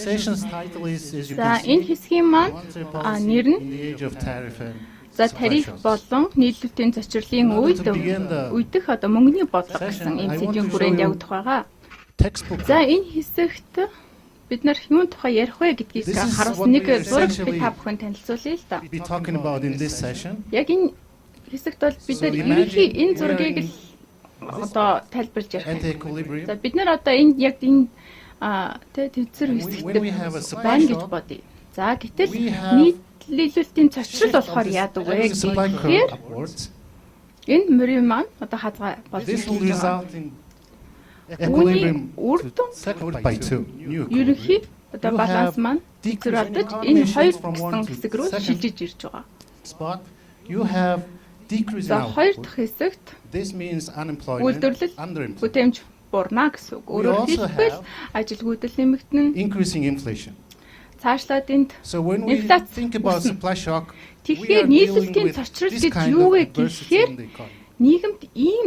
session's title is, as you За can энэ see, хэсгийн маань monetary policy нэр нь in the age of tariff and за supply тариф shocks. болон нийлүүлэлтийн зочрлын In order үед to begin the үдих одоо мөнгөний бодлого session, гэсэн I энэ want сэдвийн to show хүрээнд you явагдах байгаа. textbook. За энэ хэсэгт бид нар юун тухай ярих вэ гэдгийг This is харуулсан what нэг we зураг essentially би та бүхэнд танилцуулъя л да. Be talking about in this session. Яг энэ хэсэгт бол бид So нар imagine ерөнхий энэ we are зургийг in л одоо тайлбарж ярих. За Anti-equilibrium. бид нар одоо энэ яг энэ төвцөр хэсэгт When we have a supply байна гэж shock, бодъё. За гэтэл we have нийлүүлэлтийн зочрол болохоор яадаг вэ supply гэхээр curve upwards. энэ мөрийн маань одоо хазгаа болж This will байгаа. result in Үүний equilibrium үр to дүн second by two. New ерөнхий equilibrium. одоо You баланс have маань decrease зөв in алдаж economy энэ хоёр shifts from one гэсэн to хэсэг рүү second шилжиж ирж байгаа. spot. You have decrease in За хоёр output. дахь хэсэгт This means unemployment, үйлдвэрлэл underemployment, бүтээмж бурна гэсэн үг. Өөрөөр also хэлбэл have ажилгүйдэл нэмэгдэн increasing inflation. цаашлаад энд So when we Инфляц think about үүснэ. supply shock, we тэгэхээр are dealing нийлүүлэлтийн with зочрол this гэж kind юу of вэ adversity гэхээр in the economy. нийгэмд ийм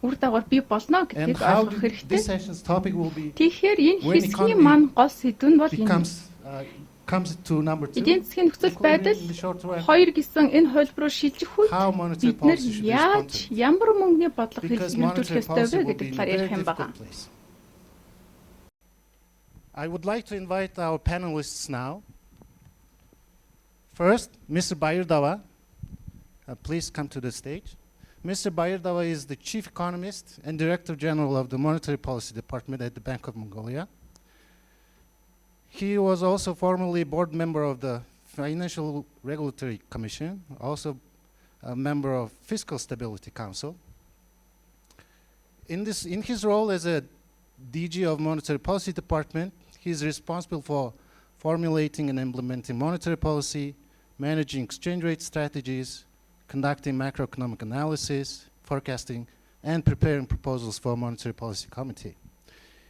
үр дагавар бий болно And гэдгийг how ойлгох хэрэгтэй. this session's topic will be Тэгэхээр энэ when хэсгийн economy маань гол сэдв нь бол энэ. comes to number two. Эдийн засгийн нөхцөл байдал Equilibrium in the short run. хоёр гэсэн энэ хөлбөр рүү шилжих үед How monetary бид нар policy should respond яаж to it. ямар мөнгөний бодлого Because хэрэгжүүлэх monetary ёстой policy вэ will гэдэг be in a талаар very ярих юм байгаа. difficult place. I would like to invite our panelists now. First, Mr. Bayardavaa, please come to the stage. Mr. Bayardavaa is the Chief Economist and Director General of the Monetary Policy Department at the Bank of Mongolia. He was also formerly board member of the Financial Regulatory Commission, also a member of Fiscal Stability Council. In his role as a DG of Monetary Policy Department, he is responsible for formulating and implementing monetary policy, managing exchange rate strategies, conducting macroeconomic analysis, forecasting, and preparing proposals for Monetary Policy Committee.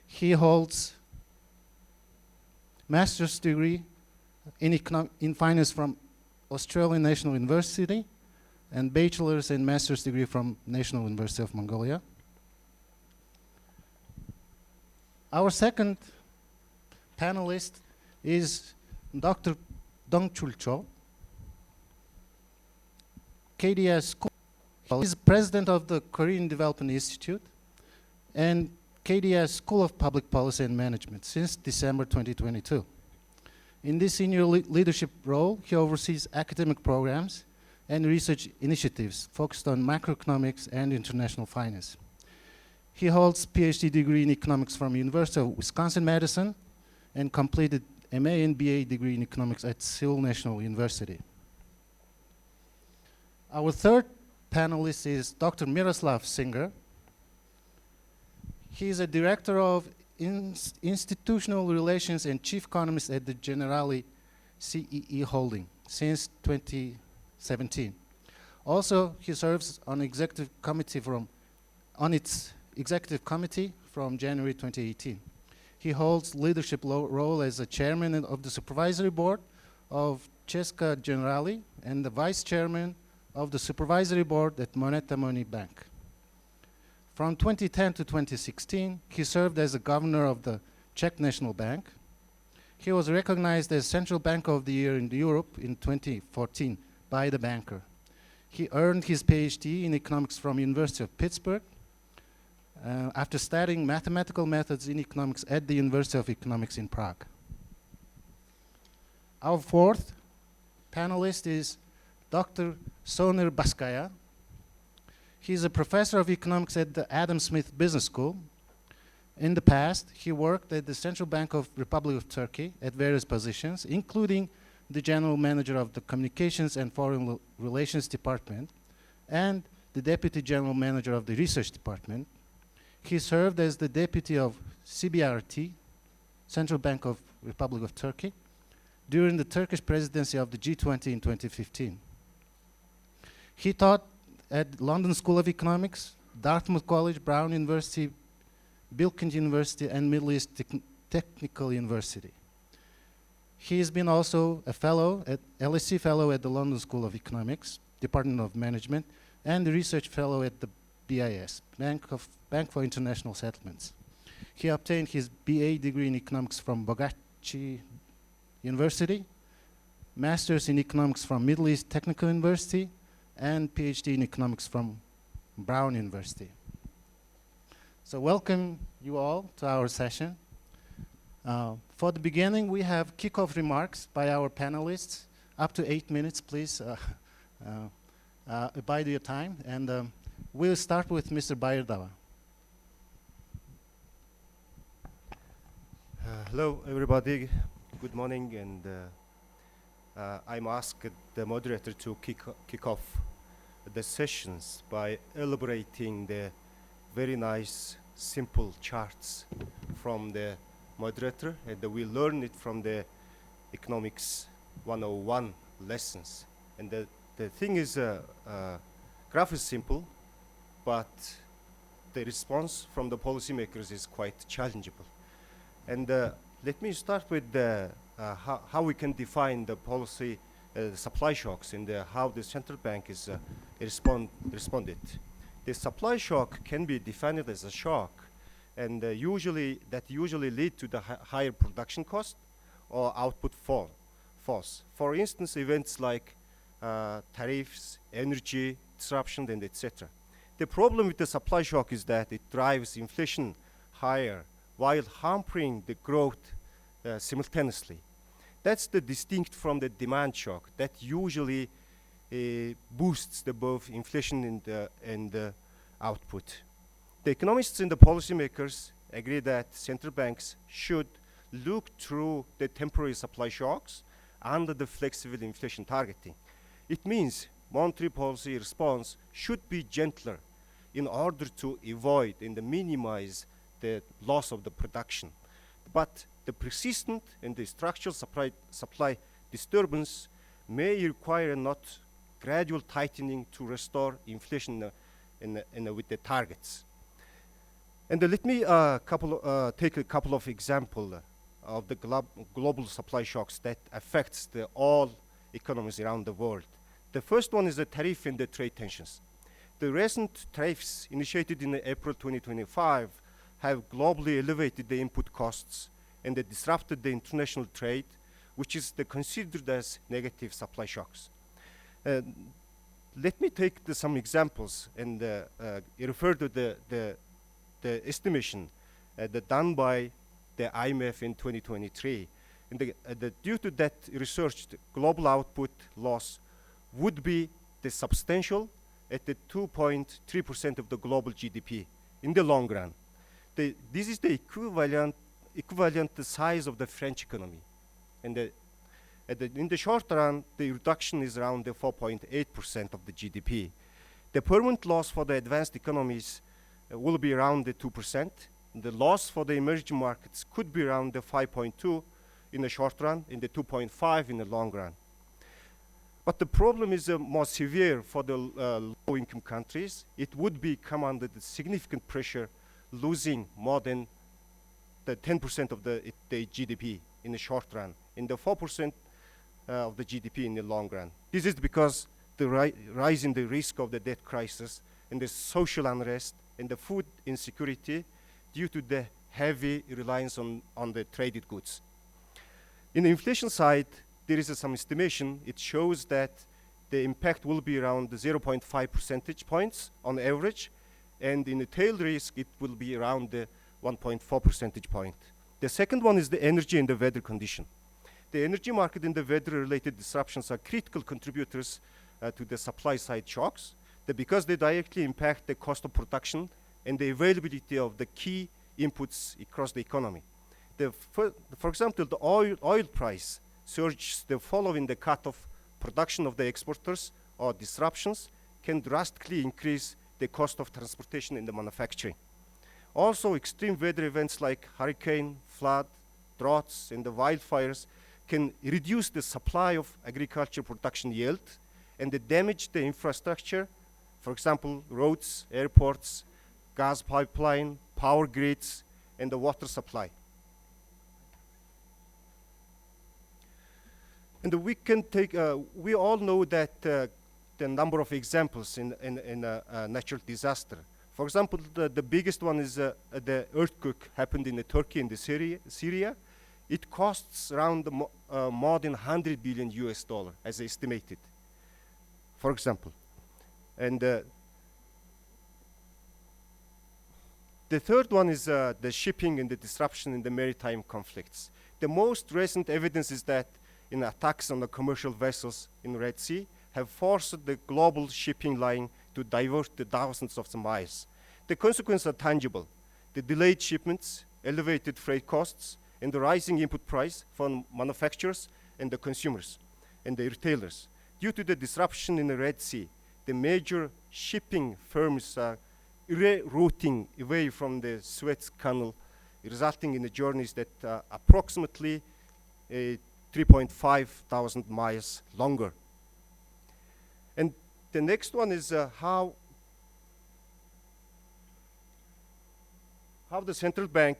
He holds master's degree in finance from Australian National University and bachelor's and master's degree from National University of Mongolia. Our second panelist is Dr. Chul. KDS School. He's president of the Korean Development Institute and KDS School of Public Policy and Management since December 2022. In this senior leadership role, he oversees academic programs and research initiatives focused on macroeconomics and international finance. He holds PhD degree in economics from University of Wisconsin-Madison and completed MA and BA degree in economics at Seoul National University. Our third panelist is Dr. Miroslav Singer. He is a director of institutional relations and chief economist at the Generali CEE Holding since 2017. Also, he serves on its executive committee from January 2018. He holds leadership role as a chairman of the supervisory board of Czech Generali and the vice chairman of the supervisory board at Moneta Money Bank. From 2010 to 2016, he served as the governor of the Czech National Bank. He was recognized as Central Bank of the Year in Europe in 2014 by The Banker. He earned his PhD in economics from University of Pittsburgh after studying mathematical methods in economics at the University of Economics in Prague. Our fourth panelist is Dr. Soner Baskaya. He's a professor of economics at the Adam Smith Business School. In the past, he worked at the Central Bank of Republic of Turkey at various positions, including the general manager of the Communications and Foreign Relations Department and the deputy general manager of the Research Department. He served as the deputy of CBRT, Central Bank of Republic of Turkey, during the Turkish presidency of the G20 in 2015. He taught at London School of Economics, Dartmouth College, Brown University, Bilkent University, and Middle East Technical University. He has been also a fellow, LSE fellow at the London School of Economics, Department of Management, and the research fellow at the BIS, Bank for International Settlements. He obtained his BA degree in economics from Bogac Boğaziçi University, Masters in Economics from Middle East Technical University, and PhD in Economics from Brown University. So welcome you all to our session. For the beginning, we have kickoff remarks by our panelists. Up to 8 minutes, please. Abide your time. And we'll start with Mr. Bayardavaa. Hello, everybody. Good morning. And I'm asked the moderator to kick off the sessions by elaborating the very nice, simple charts from the moderator, and we learn it from the Economics 101 lessons. And the thing is, graph is simple, but the response from the policymakers is quite challengeable. And let me start with how we can define the policy supply shocks and how the central bank is responded. The supply shock can be defined as a shock, and usually lead to the higher production cost or output falls. For instance, events like tariffs, energy disruption, and etc. The problem with the supply shock is that it drives inflation higher while hampering the growth simultaneously. That's the distinct from the demand shock that usually boosts both inflation and the output. The economists and the policymakers agree that central banks should look through the temporary supply shocks under the flexible inflation targeting. It means monetary policy response should be gentler in order to avoid and minimize the loss of the production. But the persistent and the structural supply disturbance may require not gradual tightening to restore inflation with the targets. And let me take a couple of examples of the global supply shocks that affects all economies around the world. The first one is the tariff and the trade tensions. The recent tariffs initiated in April 2025 have globally elevated the input costs and disrupted the international trade, which is considered as negative supply shocks. Let me take some examples and refer to the estimation done by the IMF in 2023. And due to that research, the global output loss would be substantial at the 2.3% of the global GDP in the long run. This is the equivalent size of the French economy. And in the short run, the reduction is around the 4.8% of the GDP. The permanent loss for the advanced economies will be around the 2%. The loss for the emerging markets could be around the 5.2 in the short run, and the 2.5 in the long run. But the problem is more severe for the low-income countries. It would come under the significant pressure, losing more than the 10% of the GDP in the short run, and the 4% of the GDP in the long run. This is because the rise in the risk of the debt crisis and the social unrest and the food insecurity due to the heavy reliance on the traded goods. In the inflation side, there is some estimation. It shows that the impact will be around 0.5 percentage points on average, and in the tail risk, it will be around 1.4 percentage point. The second one is the energy and the weather condition. The energy market and the weather-related disruptions are critical contributors to the supply-side shocks, because they directly impact the cost of production and the availability of the key inputs across the economy. For example, the oil price surges following the cut of production of the exporters or disruptions can drastically increase the cost of transportation in the manufacturing. Also, extreme weather events like hurricane, flood, droughts, and the wildfires can reduce the supply of agriculture production yield and damage the infrastructure, for example, roads, airports, gas pipeline, power grids, and the water supply. And we can take, we all know that the number of examples in a natural disaster. For example, the biggest one is the earthquake happened in Turkey and Syria. it costs around more than 100 billion US dollar as estimated, for example. And the third one is the shipping and the disruption in the maritime conflicts. The most recent evidence is that in attacks on the commercial vessels in the Red Sea have forced the global shipping line to divert the thousands of miles. The consequences are tangible. The delayed shipments, elevated freight costs, and the rising input price for manufacturers and the consumers and the retailers. Due to the disruption in the Red Sea, the major shipping firms are rerouting away from the Suez Canal, resulting in the journeys that are approximately 3.5 thousand miles longer. And the next one is how the central bank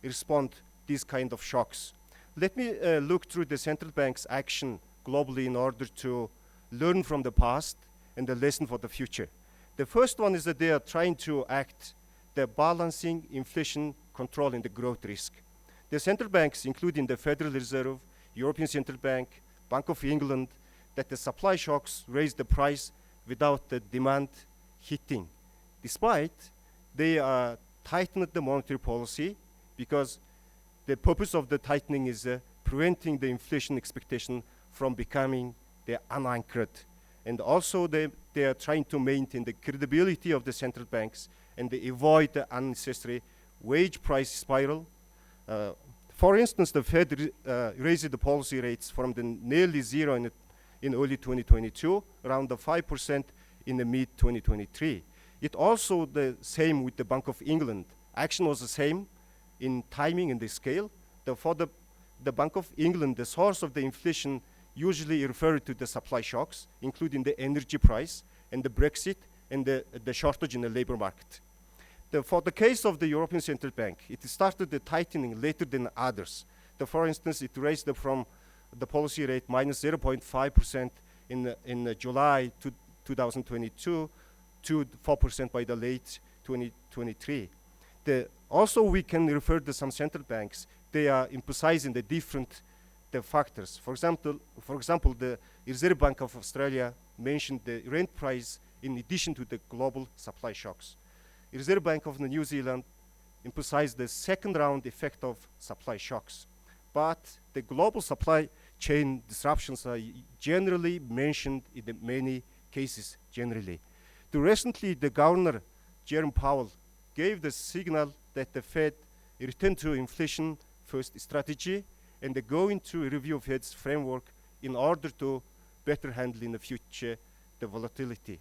respond these kind of shocks. Let me look through the central bank's action globally in order to learn from the past and the lesson for the future. The first one is that they are trying to act the balancing inflation control and the growth risk. The central banks, including the Federal Reserve, European Central Bank, Bank of England, that the supply shocks raise the price without the demand hitting. Despite they tightened the monetary policy because the purpose of the tightening is preventing the inflation expectation from becoming unanchored. And also they are trying to maintain the credibility of the central banks and they avoid the unnecessary wage price spiral. For instance, the Fed raised the policy rates from the nearly zero in early 2022, around the 5% in the mid-2023. It also the same with the Bank of England. Action was the same in timing and the scale. For the Bank of England, the source of the inflation usually referred to the supply shocks, including the energy price and the Brexit and the shortage in the labor market. For the case of the European Central Bank, it started the tightening later than others. For instance, it raised from the policy rate minus 0.5% in July 2022 to 4% by the late 2023. Also, we can refer to some central banks. They are emphasizing the different factors. For example, the Reserve Bank of Australia mentioned the rent price in addition to the global supply shocks. Reserve Bank of New Zealand emphasized the second round effect of supply shocks. But the global supply chain disruptions are generally mentioned in the many cases generally. Recently, the Governor, Jerome Powell, gave the signal that the Fed returned to inflation first strategy and they're going to review Fed's framework in order to better handle in the future the volatility.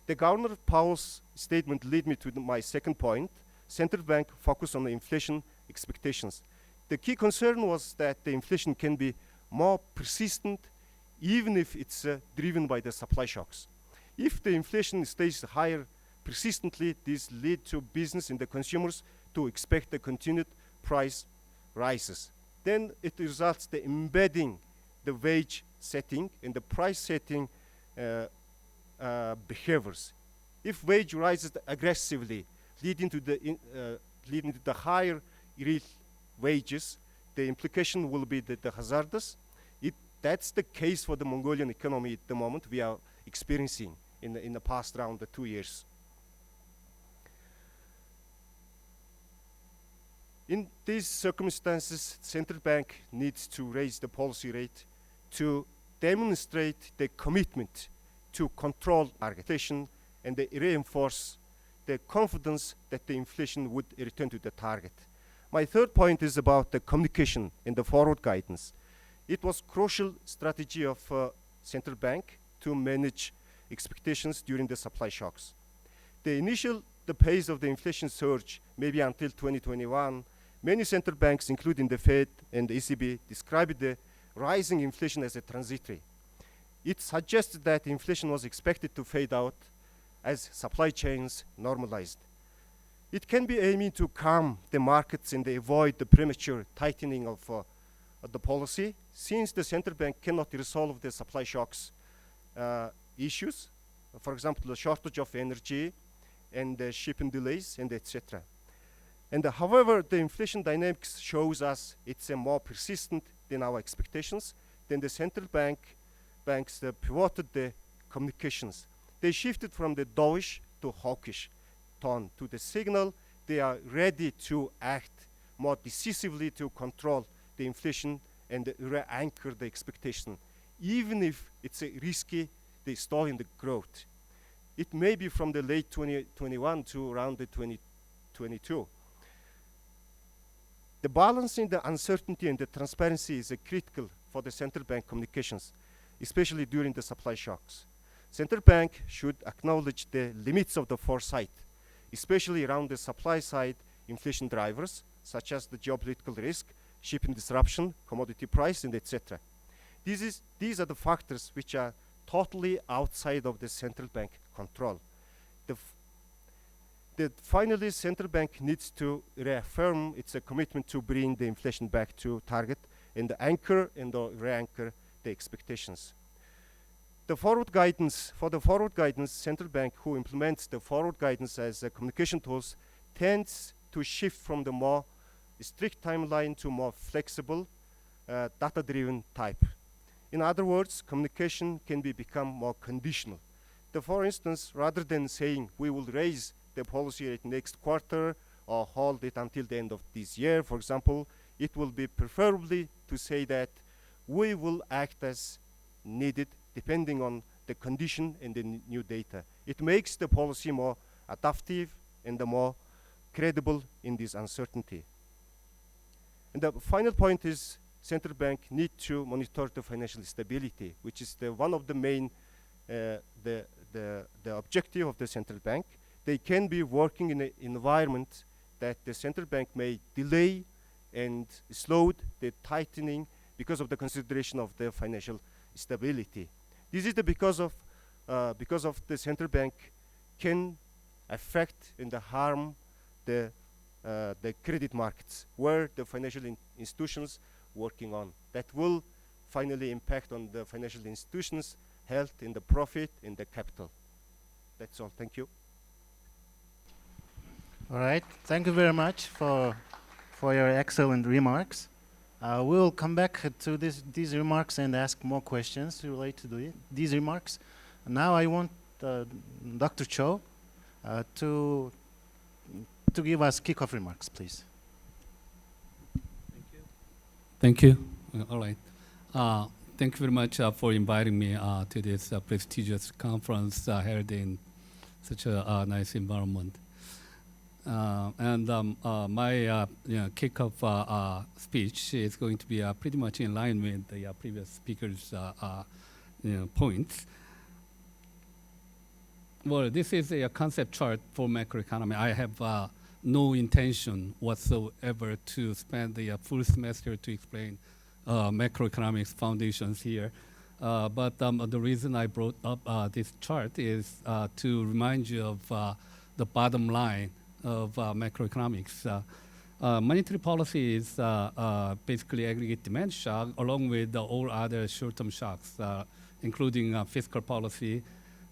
The Governor Powell's statement led me to my second point. Central bank focus on the inflation expectations. The key concern was that the inflation can be more persistent even if it's driven by the supply shocks. If the inflation stays higher persistently, this lead to business and the consumers to expect the continued price rises. Then it results the embedding the wage setting and the price setting behaviors. If wage rises aggressively, leading to the higher real wages, the implication will be that the hazardous. That's the case for the Mongolian economy at the moment we are experiencing in the past around 2 years. In these circumstances, central bank needs to raise the policy rate to demonstrate the commitment to control inflation and they reinforce the confidence that the inflation would return to the target. My third point is about the communication and the forward guidance. It was crucial strategy of central bank to manage expectations during the supply shocks. The pace of the inflation surge, maybe until 2021, many central banks, including the Fed and the ECB, described the rising inflation as a transitory. It suggested that inflation was expected to fade out as supply chains normalized. It can be aiming to calm the markets and avoid the premature tightening of the policy, since the central bank cannot resolve the supply shocks issues, for example, the shortage of energy and the shipping delays and etc. And however, the inflation dynamics shows us it's more persistent than our expectations. Then the central banks pivoted the communications. They shifted from the dovish to hawkish tone to the signal they are ready to act more decisively to control the inflation and re-anchor the expectation, even if it's risky, they stalling the growth. It may be from the late 2021 to around the 2022. The balance in the uncertainty and the transparency is critical for the central bank communications, especially during the supply shocks. Central bank should acknowledge the limits of the foresight, especially around the supply side inflation drivers, such as the geopolitical risk, shipping disruption, commodity price, and etc. These are the factors which are totally outside of the central bank control. Finally, central bank needs to reaffirm its commitment to bring the inflation back to target and anchor and re-anchor the expectations. The forward guidance, for the forward guidance, central bank who implements the forward guidance as communication tools tends to shift from the more strict timeline to more flexible, data-driven type. In other words, communication can become more conditional. For instance, rather than saying we will raise the policy rate next quarter or hold it until the end of this year, for example, it will be preferably to say that we will act as needed depending on the condition and the new data. It makes the policy more adaptive and more credible in this uncertainty. And the final point is central bank need to monitor the financial stability, which is one of the main the objective of the central bank. They can be working in an environment that the central bank may delay and slow the tightening because of the consideration of the financial stability. This is because of the central bank can affect and harm the credit markets where the financial institutions working on. That will finally impact on the financial institutions' health in the profit in the capital. That's all. Thank you. All right. Thank you very much for your excellent remarks. We'll come back to these remarks and ask more questions related to these remarks. Now I want Dr. Cho to give us kickoff remarks, please. Thank you. All right. Thank you very much for inviting me to this prestigious conference held in such a nice environment. My kickoff speech is going to be pretty much in line with the previous speaker's points. Well, this is a concept chart for macroeconomy. I have no intention whatsoever to spend the full semester to explain macroeconomics foundations here. But the reason I brought up this chart is to remind you of the bottom line of macroeconomics. Monetary policy is basically aggregate demand shock along with all other short-term shocks, including fiscal policy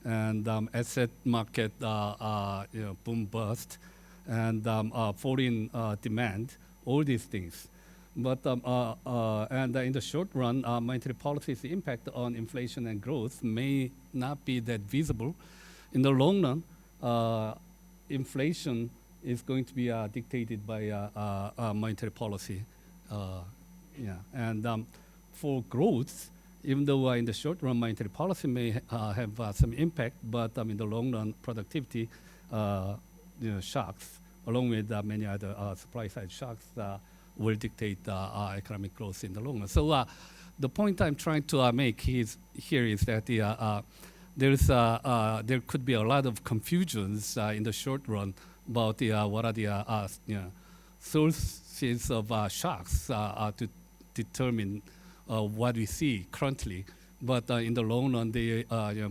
and asset market boom bust and foreign demand, all these things. But and in the short run, monetary policy's impact on inflation and growth may not be that visible. In the long run, inflation is going to be dictated by monetary policy. And for growth, even though in the short run monetary policy may have some impact, but in the long run productivity shocks, along with many other supply side shocks, will dictate economic growth in the long run. So the point I'm trying to make here is that there could be a lot of confusions in the short run about what are the sources of shocks to determine what we see currently. But in the long run,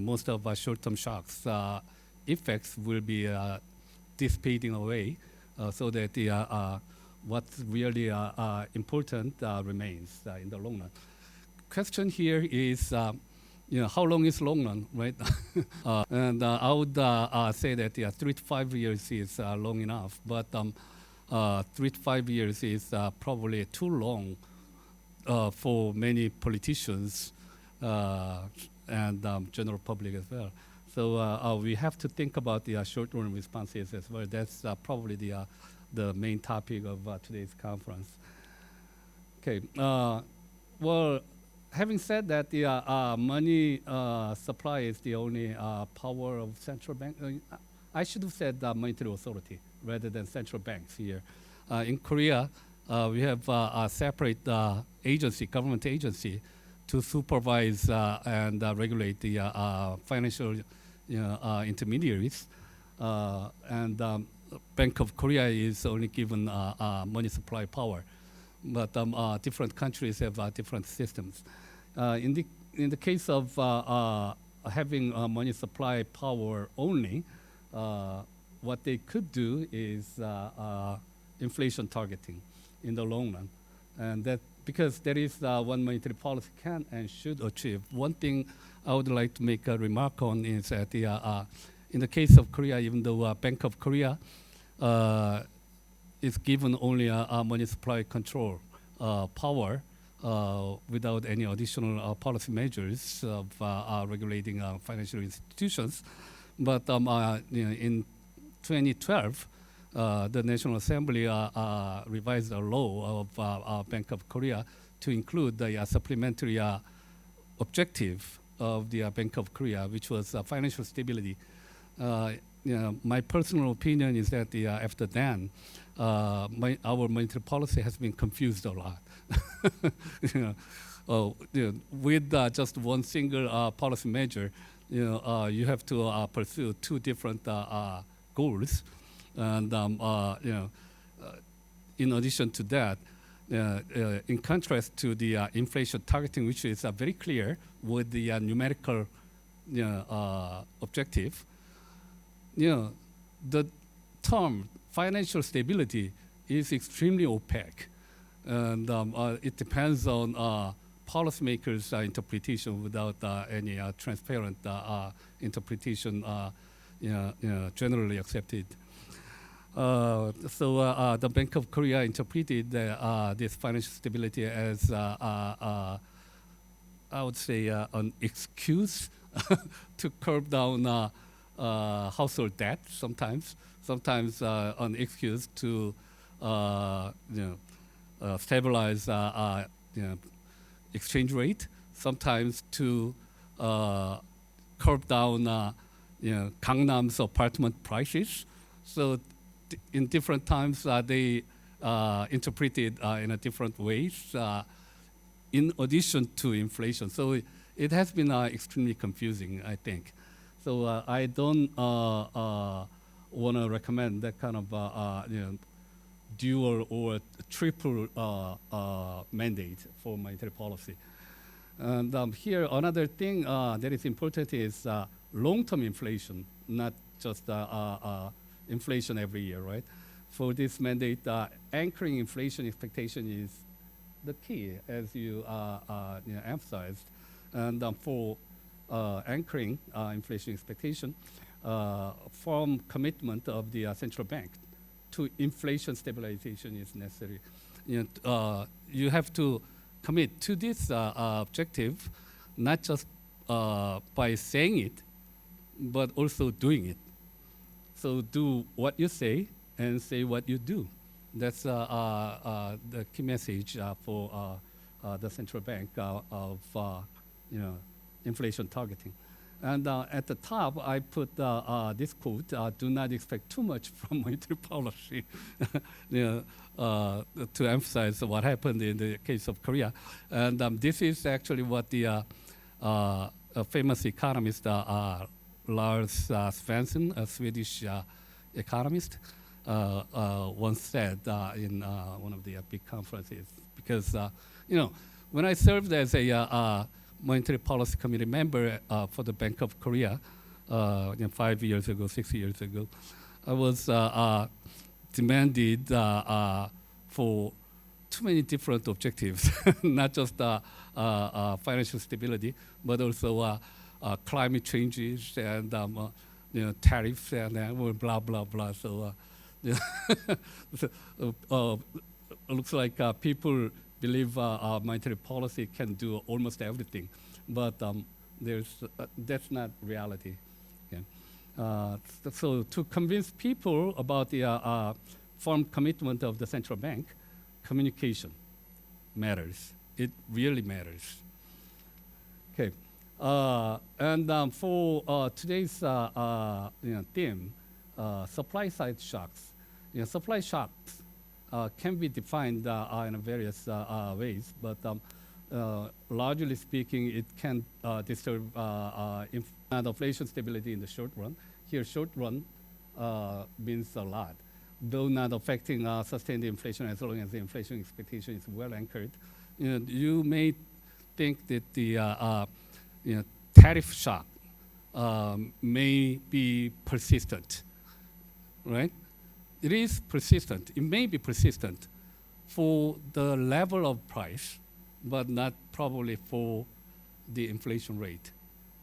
most of short-term shocks effects will be dissipating away, so that what's really important remains in the long run. Question here is, how long is long run, right? And I would say that 3 to 5 years is long enough. But 3 to 5 years is probably too long for many politicians and general public as well. So we have to think about the short-term responses as well. That's probably the main topic of today's conference. Okay. Well, having said that, the money supply is the only power of central bank. I should have said monetary authority rather than central banks here. In Korea, we have a separate agency, government agency, to supervise and regulate the financial intermediaries. And Bank of Korea is only given money supply power. But different countries have different systems. In the case of having money supply power only, what they could do is inflation targeting in the long run, and that because there is one monetary policy can and should achieve. One thing I would like to make a remark on is that in the case of Korea, even though Bank of Korea is given only a money supply control power without any additional policy measures of regulating financial institutions. But in 2012, the National Assembly revised a law of Bank of Korea to include the supplementary objective of the Bank of Korea, which was financial stability. My personal opinion is that after then, our monetary policy has been confused a lot. With just one single policy measure, you have to pursue two different goals, and in addition to that, in contrast to the inflation targeting, which is very clear with the numerical objective, the term financial stability is extremely opaque, and it depends on policymakers' interpretation without any transparent interpretation, generally accepted. So the Bank of Korea interpreted this financial stability as, I would say, an excuse to curb down household debt sometimes an excuse to stabilize exchange rate, sometimes to curb down Gangnam's apartment prices. So in different times they interpreted in a different ways in addition to inflation. So it has been extremely confusing, I think. So I don't want to recommend that kind of dual or triple mandate for monetary policy. And here, another thing that is important is long-term inflation, not just inflation every year, right? For this mandate, anchoring inflation expectation is the key, as you emphasized. And for anchoring inflation expectation, firm commitment of the central bank to inflation stabilization is necessary. You have to commit to this objective, not just by saying it, but also doing it. So do what you say and say what you do. That's the key message for the central bank of inflation targeting. And at the top, I put this quote: "Do not expect too much from monetary policy," to emphasize what happened in the case of Korea. And this is actually what the famous economist Lars Svensson, a Swedish economist, once said in one of the big conferences. Because when I served as a monetary policy committee member for the Bank of Korea 5 years ago, 6 years ago, I was demanded for too many different objectives, not just financial stability, but also climate changes and tariffs and blah, blah, blah. So Yeah. So, looks like people believe monetary policy can do almost everything, but that's not reality. Okay. So to convince people about the firm commitment of the central bank, communication matters. It really matters. Okay, and for today's theme, supply side shocks. Supply shocks can be defined in various ways, but largely speaking, it can disturb inflation stability in the short run. Here, short run means a lot, though not affecting sustained inflation as long as the inflation expectation is well anchored. You may think that the tariff shock may be persistent, right? It is persistent. It may be persistent for the level of price, but not probably for the inflation rate.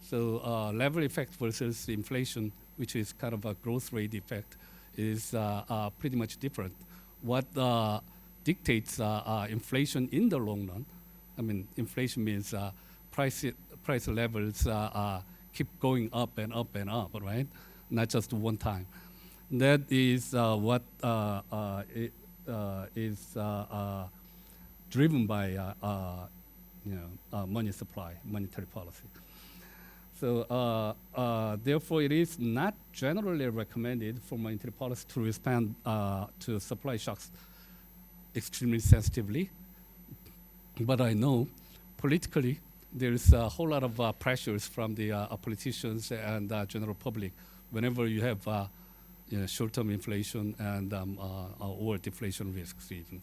So level effect versus inflation, which is kind of a growth rate effect, is pretty much different. What dictates inflation in the long run, I mean, inflation means price levels keep going up and up and up, right? Not just one time. That is what is driven by money supply, monetary policy. So therefore, it is not generally recommended for monetary policy to respond to supply shocks extremely sensitively. But I know politically there is a whole lot of pressures from the politicians and general public whenever you have short-term inflation and or deflation risks even.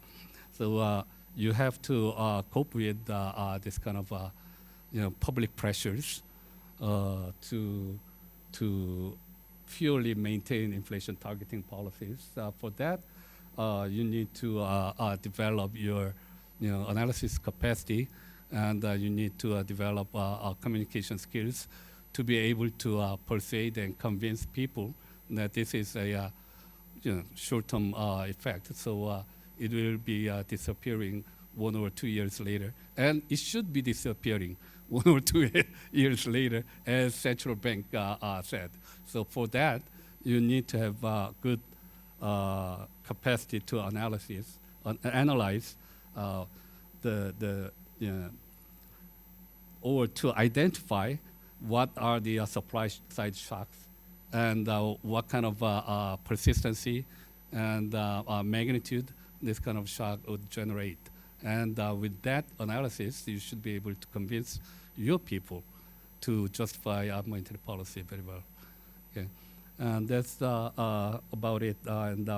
So you have to cope with this kind of public pressures to purely maintain inflation targeting policies. For that, you need to develop your analysis capacity, and you need to develop communication skills to be able to persuade and convince people that this is a short-term effect. So it will be disappearing 1 or 2 years later, and it should be disappearing 1 or 2 years later, as central bank said. So for that, you need to have good capacity to analyze or to identify what are the supply side shocks and what kind of persistency and magnitude this kind of shock would generate. And with that analysis, you should be able to convince your people to justify monetary policy very well. Okay, and that's about it. And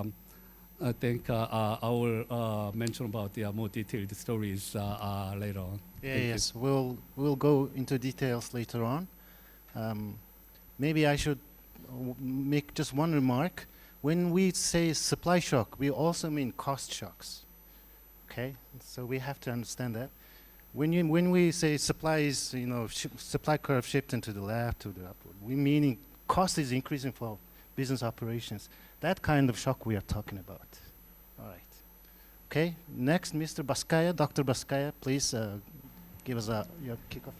I think I will mention about the more detailed stories later on. Yeah, yes, we'll go into details later on. Maybe I should make just one remark. When we say supply shock, we also mean cost shocks. Okay, so we have to understand that. When we say supply is, supply curve shifting to the left, to the upward, we meaning cost is increasing for business operations. That kind of shock we are talking about. All right. Okay, next, Mr. Baskaya, Dr. Baskaya, please give us your kickoff.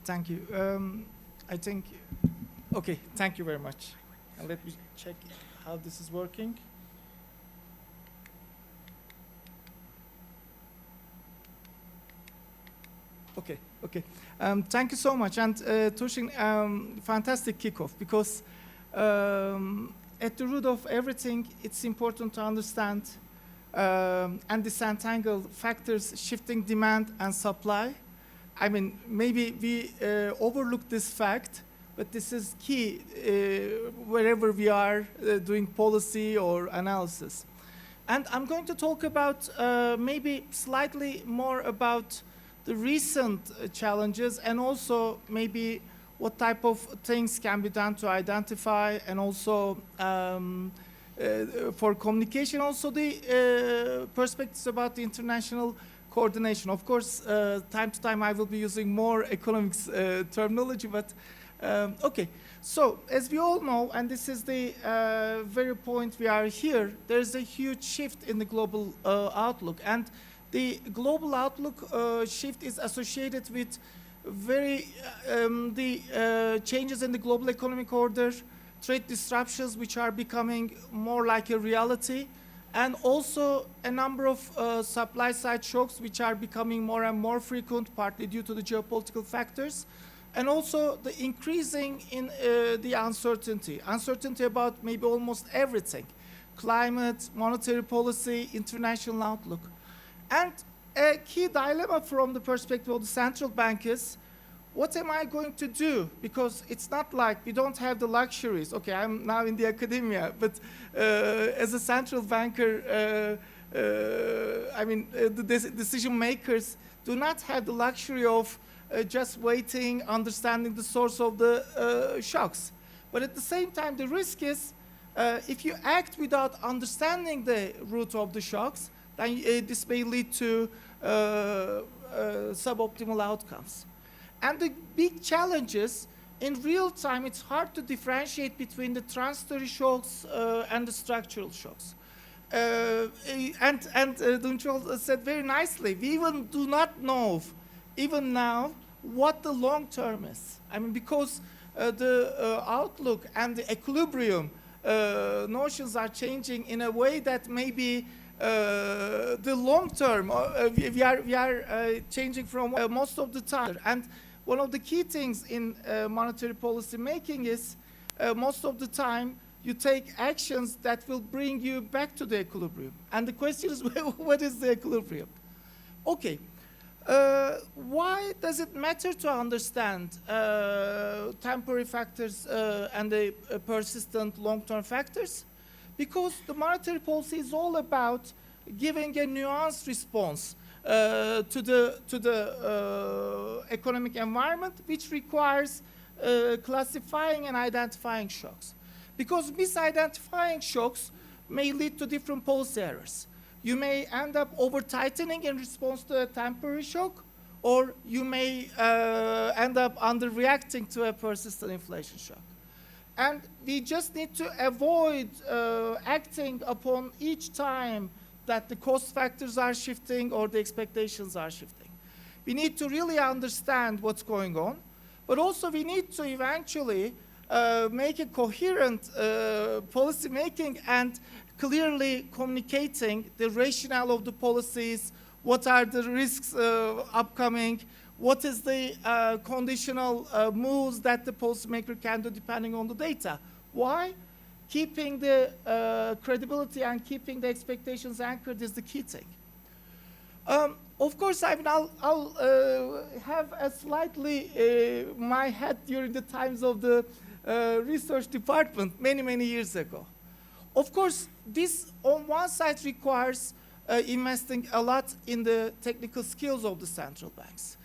Thank you. I think, okay, thank you very much. And let me check how this is working. Okay. Thank you so much. And Tushin, fantastic kickoff, because at the root of everything, it's important to understand and disentangle factors shifting demand and supply. I mean, maybe we overlook this fact, but this is key wherever we are doing policy or analysis. And I'm going to talk about maybe slightly more about the recent challenges, and also maybe what type of things can be done to identify, and also for communication, also the perspectives about the international coordination. Of course, time to time I will be using more economics terminology, but Okay, so as we all know, and this is the very point we are here, there's a huge shift in the global outlook, and the global outlook shift is associated with the changes in the global economic order, trade disruptions which are becoming more like a reality, and also a number of supply side shocks which are becoming more and more frequent, partly due to the geopolitical factors, and also the increasing in the uncertainty about maybe almost everything: climate, monetary policy, international outlook. And a key dilemma from the perspective of the central bank is, what am I going to do? Because it's not like we don't have the luxuries. Okay, I'm now in the academia, but as a central banker, the decision makers do not have the luxury of just waiting, understanding the source of the shocks. But at the same time, the risk is if you act without understanding the root of the shocks, then this may lead to suboptimal outcomes. And the big challenge is, in real time, it's hard to differentiate between the transitory shocks and the structural shocks. Chul said very nicely, we even do not know, even now, what the long term is. I mean, because the outlook and the equilibrium notions are changing in a way that maybe the long term, we are changing from most of the time. And one of the key things in monetary policy making is most of the time you take actions that will bring you back to the equilibrium. And the question is, what is the equilibrium? Okay, why does it matter to understand temporary factors and the persistent long-term factors? Because the monetary policy is all about giving a nuanced response to the economic environment, which requires classifying and identifying shocks. Because misidentifying shocks may lead to different policy errors. You may end up over-tightening in response to a temporary shock, or you may end up under-reacting to a persistent inflation shock. And we just need to avoid acting upon each time that the cost factors are shifting or the expectations are shifting. We need to really understand what's going on, but also we need to eventually make a coherent policy making and clearly communicating the rationale of the policies, what are the risks upcoming, what is the conditional moves that the policymaker can do depending on the data. Why? Keeping the credibility and keeping the expectations anchored is the key thing. Of course, I mean, I'll have a slightly my hat during the times of the research department many years ago. Of course, this on one side requires investing a lot in the technical skills of the central banks.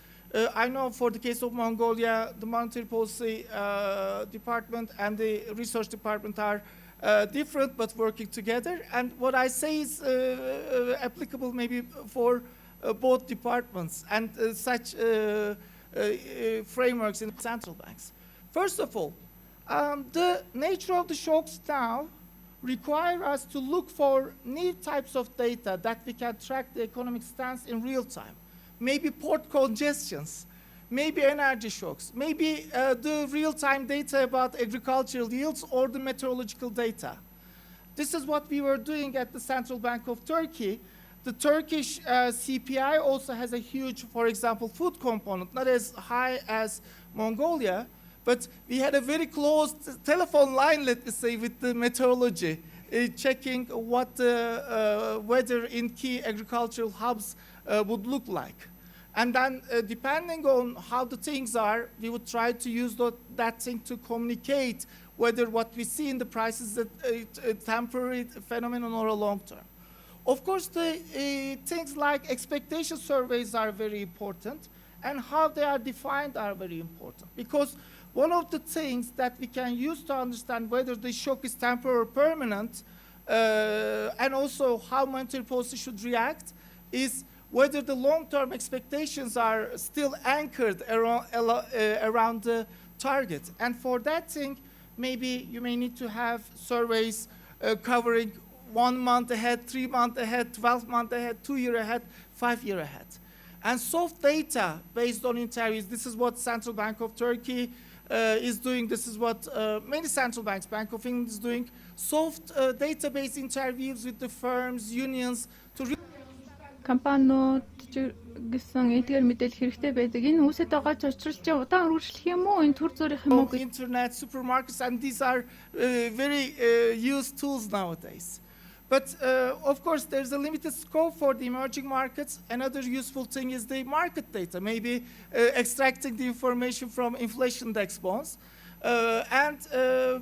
I know for the case of Mongolia, the monetary policy department and the research department are different but working together. And what I say is applicable maybe for both departments and such frameworks in central banks. First of all, the nature of the shocks now require us to look for new types of data that we can track the economic stance in real time. Maybe port congestions, maybe energy shocks, maybe the real-time data about agricultural yields or the meteorological data. This is what we were doing at the Central Bank of Turkey. The Turkish CPI also has a huge, for example, food component, not as high as Mongolia, but we had a very close telephone line, let me say, with the meteorology, checking what the weather in key agricultural hubs would look like. And then, depending on how the things are, we would try to use that thing to communicate whether what we see in the prices is a temporary phenomenon or a long term. Of course, the things like expectation surveys are very important, and how they are defined are very important. Because one of the things that we can use to understand whether the shock is temporary or permanent, and also how monetary policy should react, is whether the long-term expectations are still anchored around the target. And for that thing, maybe you may need to have surveys covering 1 month ahead, 3 months ahead, 12 months ahead, 2 years ahead, 5 years ahead. And soft data based on interviews, this is what Central Bank of Turkey is doing, this is what many central banks, Bank of England is doing, soft database interviews with the firms, unions to компаниуд гэсэн эдгээр мэдээлэл хэрэгтэй байдаг. Энэ үүсэт байгаа ч очирч удаан үргэлжлэх юм уу? Энэ төр зүрх юм уу? internet, supermarkets, and these are very used tools nowadays. But of course, there's a limited scope for the emerging markets. Another useful thing is the market data, maybe extracting the information from inflation index bonds, and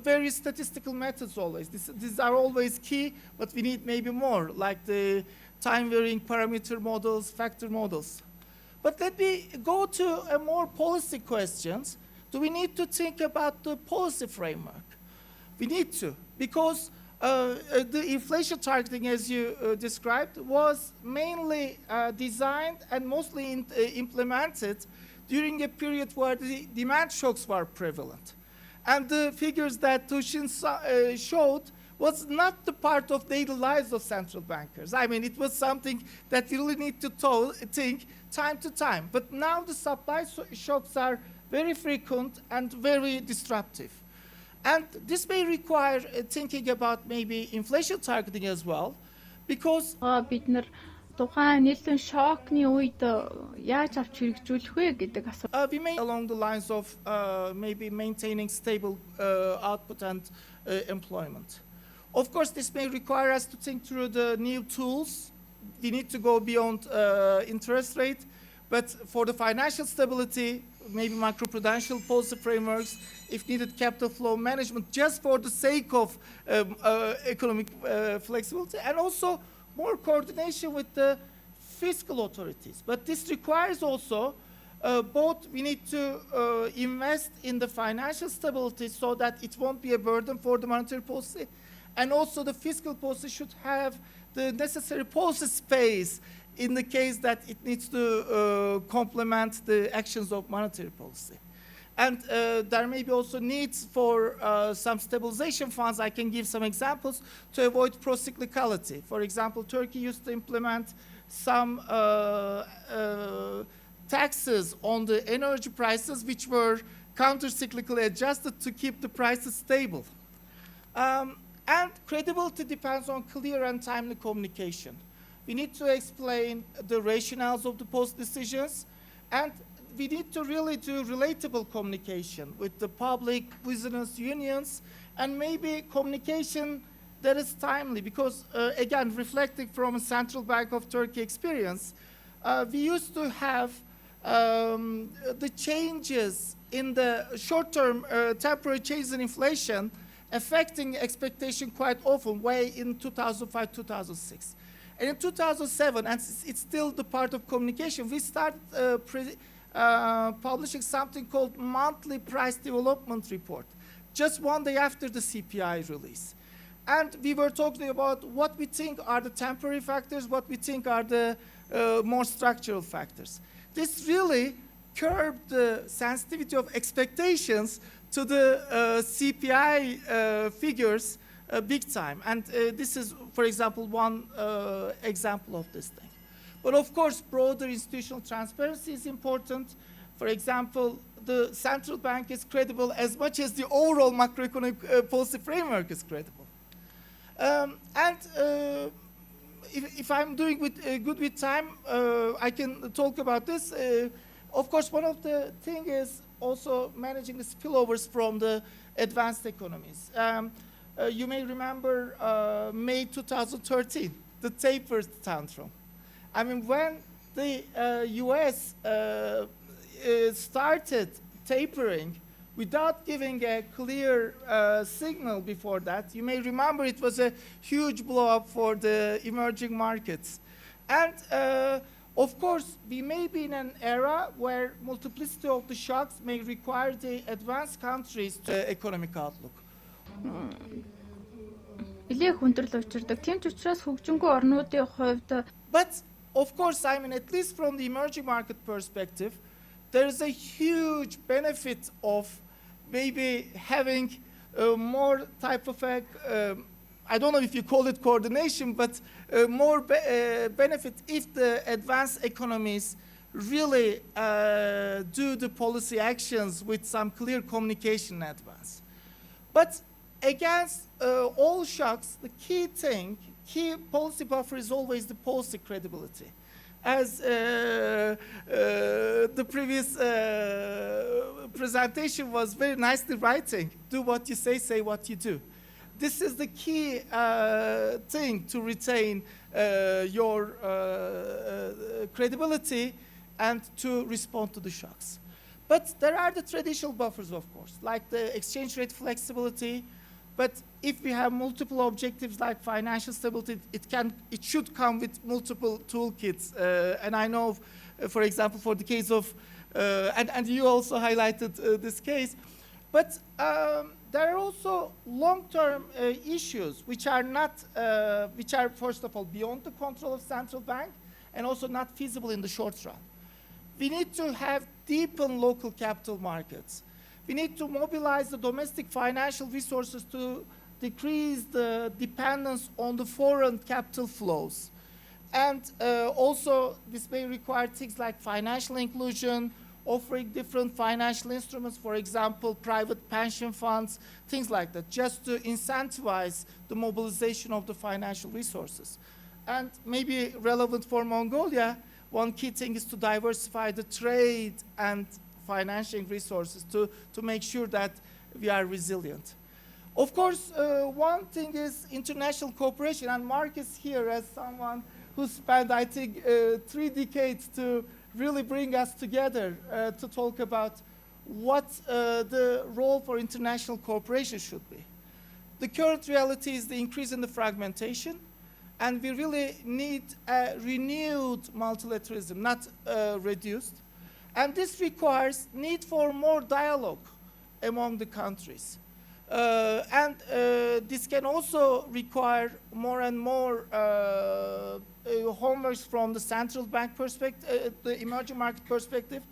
various statistical methods always. These are always key, but we need maybe more, like the time-varying parameter models, factor models. But let me go to a more policy questions. Do we need to think about the policy framework? We need to, because the inflation targeting, as you described, was mainly designed and mostly implemented during a period where the demand shocks were prevalent. And the figures that Tuvshin showed was not the part of daily lives of central bankers. I mean, it was something that you really need to think time to time. But now the supply shocks are very frequent and very disruptive. And this may require thinking about maybe inflation targeting as well, because бид нар тухайн нийслэн шокны үед яаж авч хэрэгжүүлэх вэ гэдэг асуулт. We may along the lines of maybe maintaining stable output and employment. Of course, this may require us to think through the new tools. We need to go beyond interest rate, but for the financial stability, maybe macroprudential policy frameworks, if needed, capital flow management, just for the sake of economic flexibility, and also more coordination with the fiscal authorities. But this requires also both, we need to invest in the financial stability so that it won't be a burden for the monetary policy, and also the fiscal policy should have the necessary policy space in the case that it needs to complement the actions of monetary policy. And there may be also needs for some stabilization funds. I can give some examples to avoid procyclicality. For example, Turkey used to implement some taxes on the energy prices which were counter-cyclically adjusted to keep the prices stable. And credibility depends on clear and timely communication. We need to explain the rationales of the post decisions, and we need to really do relatable communication with the public, business unions, and maybe communication that is timely, because again, reflecting from a Central Bank of Turkey experience, we used to have the changes in the short-term temporary changes in inflation affecting expectation quite often, way in 2005, 2006. And in 2007, and it's still the part of communication, we started publishing something called Monthly Price Development Report, just one day after the CPI release. And we were talking about what we think are the temporary factors, what we think are the more structural factors. This really curbed the sensitivity of expectations to the CPI figures big time. And this is, for example, one example of this thing. But of course, broader institutional transparency is important. For example, the central bank is credible as much as the overall macroeconomic policy framework is credible. If I'm doing good with time, I can talk about this. Of course, one of the things is also managing the spillovers from the advanced economies. You may remember May 2013, the taper tantrum. I mean, when the US started tapering without giving a clear signal before that, you may remember it was a huge blow-up for the emerging markets. And of course, we may be in an era where multiplicity of the shocks may require the advanced countries to economic outlook. But of course, I mean, at least from the emerging market perspective, there is a huge benefit of maybe having more type of a, I don't know if you call it coordination, but more benefit if the advanced economies really do the policy actions with some clear communication in advance. But against all shocks, the key policy buffer is always the policy credibility. As the previous presentation was very nicely writing, do what you say what you do. This is the key thing to retain your credibility and to respond to the shocks. But there are the traditional buffers, of course, like the exchange rate flexibility. But if we have multiple objectives like financial stability, it should come with multiple toolkits. And I know, for example, for the case of, and you also highlighted this case, but there are also long-term issues which are not, which are first of all beyond the control of central bank and also not feasible in the short run. We need to have deepen local capital markets. We need to mobilize the domestic financial resources to decrease the dependence on the foreign capital flows. And also, this may require things like financial inclusion, offering different financial instruments, for example, private pension funds, things like that, just to incentivize the mobilization of the financial resources. And maybe relevant for Mongolia, one key thing is to diversify the trade and financing resources to make sure that we are resilient. Of course, one thing is international cooperation, and Mark is here as someone who spent, I think, 3 decades to really bring us together to talk about what the role for international cooperation should be. The current reality is the increase in the fragmentation, and we really need a renewed multilateralism, not reduced. And this requires need for more dialogue among the countries. And this can also require more and more homework from the central bank perspective, the emerging market perspective.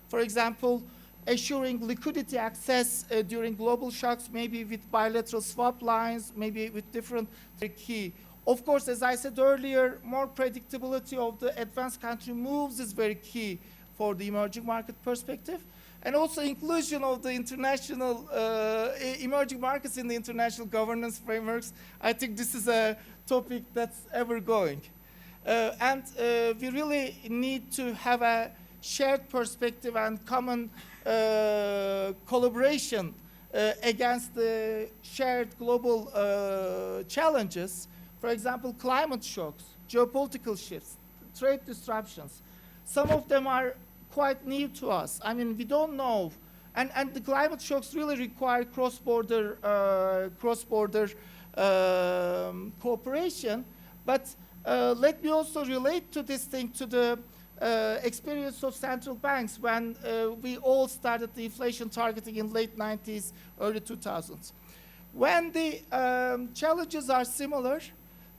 For example, assuring liquidity access during global shocks, maybe with bilateral swap lines, maybe with different key. Of course, as I said earlier, more predictability of the advanced country moves is very key for the emerging market perspective. And also inclusion of the international emerging markets in the international governance frameworks. I think this is a topic that's ever going. And we really need to have a shared perspective and common collaboration against the shared global challenges. For example, climate shocks, geopolitical shifts, trade disruptions. Some of them are quite new to us. I mean, we don't know. And the climate shocks really require cross-border cooperation. But let me also relate to this thing to the experience of central banks when we all started the inflation targeting in late 90s, early 2000s. When the challenges are similar,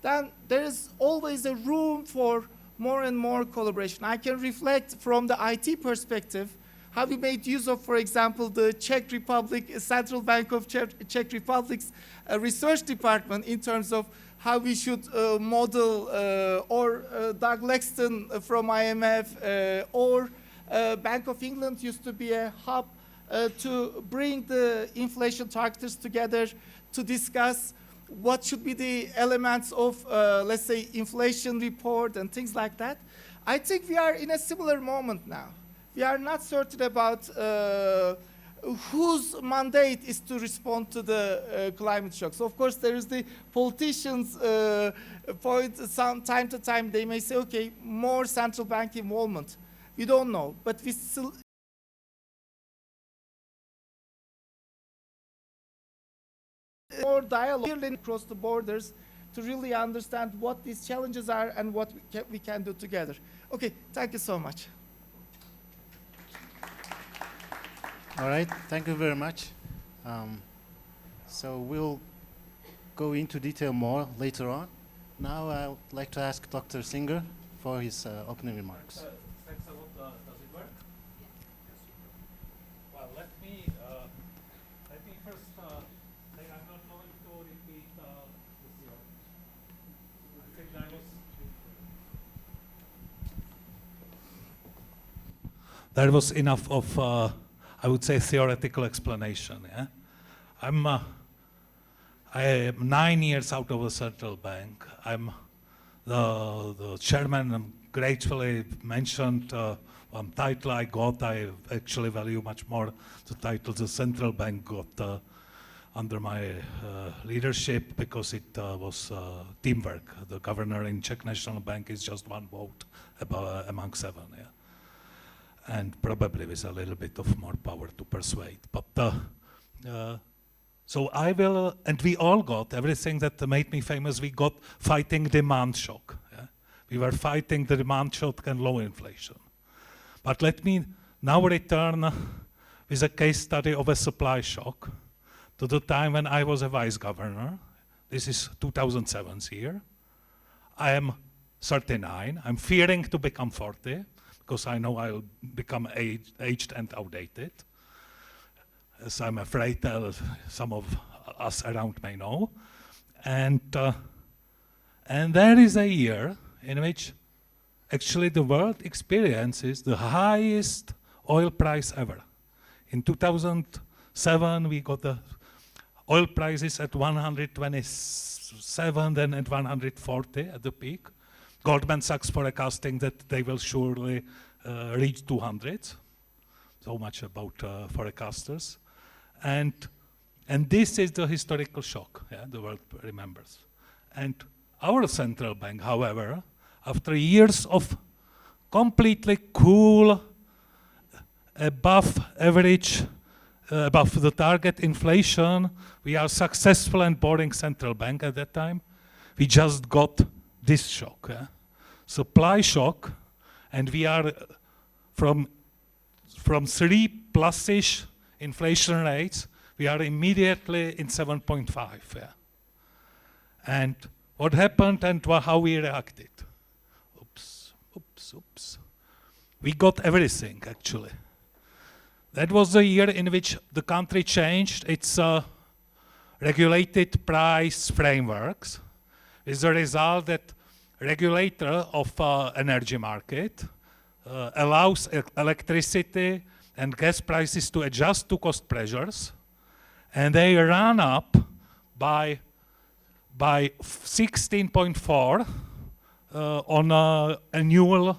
then there is always a room for more and more collaboration. I can reflect from the IT perspective how we made use of, for example, the Czech Republic, Central Bank of Czech Republic's research department in terms of how we should model, or Doug Lexton from IMF, or Bank of England used to be a hub to bring the inflation targeters together to discuss what should be the elements of, let's say, inflation report and things like that. I think we are in a similar moment now. We are not certain about whose mandate is to respond to the climate shocks. Of course, there is the politicians' point. Some time to time, they may say, okay, more central bank involvement. We don't know, but we still more dialogue across the borders to really understand what these challenges are and what we can do together. Okay, thank you so much. All right, thank you very much. So we'll go into detail more later on. Now I'd like to ask Dr. Singer for his opening remarks. Thanks a lot. Does it work? Well, let me there was enough of, I would say, theoretical explanation. Yeah? I am 9 years out of the central bank. I'm the chairman gratefully mentioned one title I got. I actually value much more the title the central bank got under my leadership, because it was teamwork. The governor in Czech National Bank is just one vote among 7. Yeah. And probably with a little bit of more power to persuade. But so I will, and we all got everything that made me famous. We got fighting demand shock. Yeah? We were fighting the demand shock and low inflation. But let me now return with a case study of a supply shock to the time when I was a vice governor. This is 2007 year. I am 39. I'm fearing to become 40, because I know I'll become aged and outdated, as I'm afraid some of us around may know. And there is a year in which actually the world experiences the highest oil price ever. In 2007, we got the oil prices at 127, then at 140 at the peak. Goldman Sachs forecasting that they will surely reach 200. So much about forecasters. And this is the historical shock, yeah, the world remembers. And our central bank, however, after years of completely cool, above average, above the target inflation, we are successful and boring central bank at that time. We just got this shock, yeah? Supply shock, and we are from 3+ish inflation rates, we are immediately in 7.5. Yeah? And what happened and how we reacted? Oops. We got everything, actually. That was the year in which the country changed its regulated price frameworks, with the result that regulator of energy market allows electricity and gas prices to adjust to cost pressures, and they run up by 16.4 on annual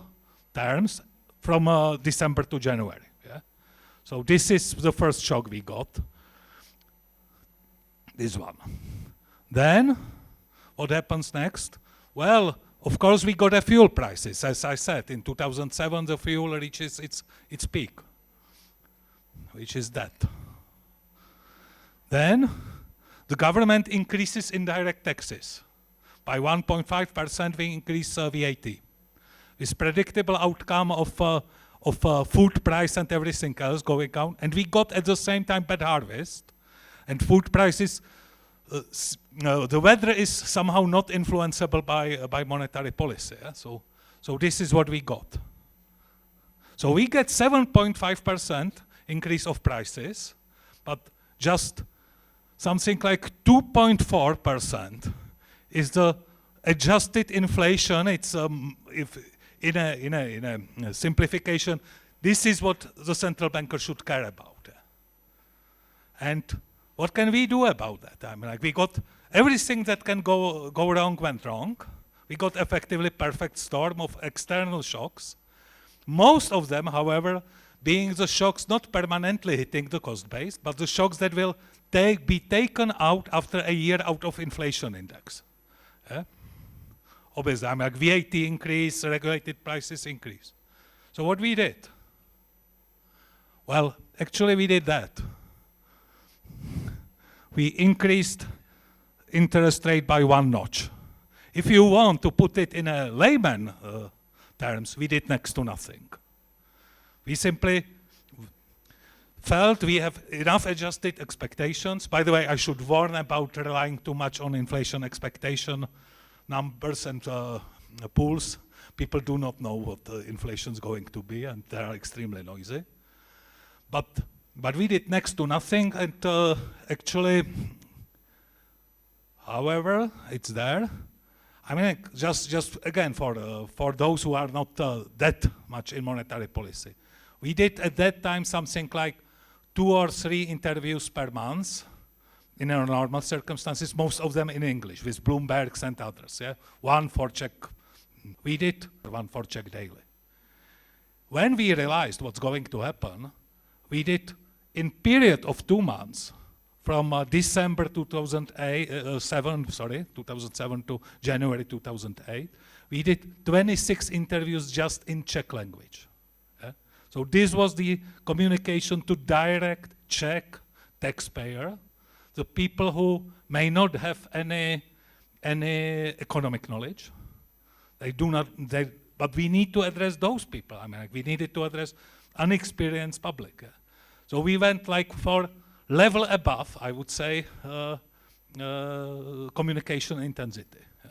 terms from December to January. Yeah? So this is the first shock we got. This one. Then, what happens next? Well, of course, we got a fuel prices. As I said, in 2007, the fuel reaches its peak, which is that. Then, the government increases indirect taxes. By 1.5%, we increase VAT. With predictable outcome of food price and everything else going down. And we got at the same time bad harvest. And food prices, the weather is somehow not influenceable by monetary policy. Yeah? So this is what we got. So we get 7.5% increase of prices, but just something like 2.4% is the adjusted inflation. It's if in a simplification, this is what the central banker should care about. And what can we do about that? I mean, like, we got everything that can go wrong went wrong. We got effectively perfect storm of external shocks. Most of them, however, being the shocks not permanently hitting the cost base, but the shocks that will be taken out after a year out of inflation index. Yeah? Obviously, I mean, like VAT increase, regulated prices increase. So what we did? Well, actually we did that. We increased interest rate by 1 notch. If you want to put it in a layman terms, we did next to nothing. We simply felt we have enough adjusted expectations. By the way, I should warn about relying too much on inflation expectation numbers and pools. People do not know what inflation is going to be, and they are extremely noisy. But we did next to nothing, and actually, however, it's there. I mean, just again, for those who are not that much in monetary policy, We did at that time something like 2 or 3 interviews per month in our normal circumstances, most of them in English with Bloombergs and others. Yeah? One for Czech, we did, one for Czech Daily. When we realized what's going to happen, we did in period of 2 months, from December 2007 to January 2008, we did 26 interviews just in Czech language. Yeah? So this was the communication to direct Czech taxpayer, the people who may not have any economic knowledge. They do not, but we need to address those people. I mean, like, we needed to address unexperienced public. Yeah? So we went like for level above, I would say, communication intensity. Yeah.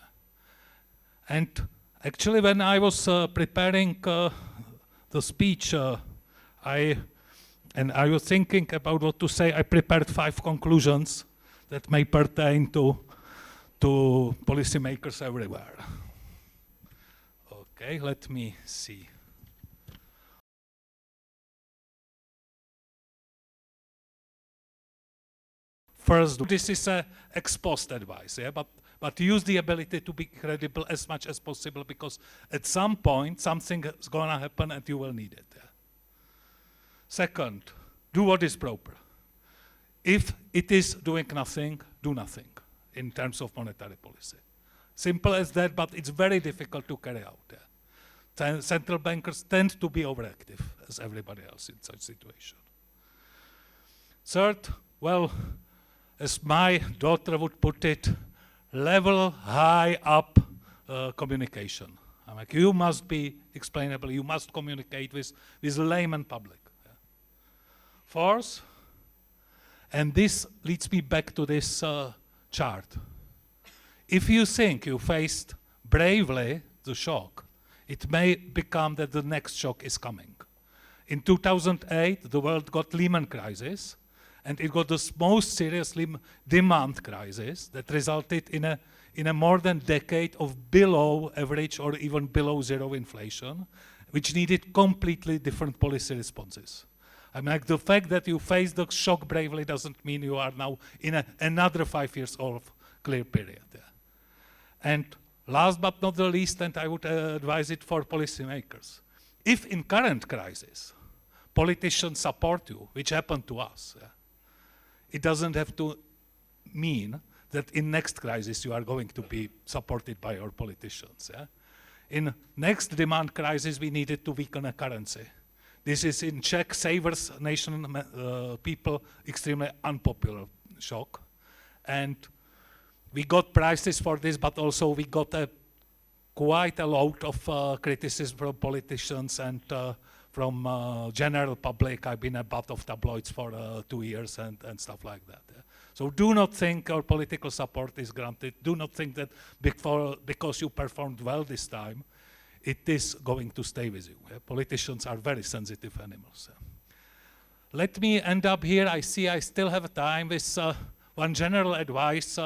And actually, when I was preparing the speech, I was thinking about what to say. I prepared 5 conclusions that may pertain to policymakers everywhere. Okay, let me see. First, this is ex post advice, yeah, but use the ability to be credible as much as possible, because at some point something is going to happen and you will need it. Yeah. Second, do what is proper. If it is doing nothing, do nothing in terms of monetary policy. Simple as that, but it's very difficult to carry out. Yeah. Central bankers tend to be overactive, as everybody else in such situation. Third, well, as my daughter would put it, level high up communication. I'm like, you must be explainable, you must communicate with the layman public. Yeah. Fourth, and this leads me back to this chart. If you think you faced bravely the shock, it may become that the next shock is coming. In 2008, the world got Lehman crisis, and it got the most serious demand crisis that resulted in a more than decade of below average or even below zero inflation, which needed completely different policy responses. I mean, like, the fact that you face the shock bravely doesn't mean you are now in another 5 years of clear period. Yeah. And last but not the least, and I would advise it for policymakers, if in current crisis politicians support you, which happened to us, yeah, it doesn't have to mean that in next crisis you are going to be supported by your politicians. Yeah? In next demand crisis, we needed to weaken a currency. This is in Czech savers nation people extremely unpopular shock, and we got prices for this, but also we got quite a lot of criticism from politicians and from general public. I've been a butt of tabloids for 2 years and stuff like that. Yeah. So do not think our political support is granted. Do not think that because you performed well this time, it is going to stay with you. Yeah. Politicians are very sensitive animals. Yeah. Let me end up here. I see I still have time with one general advice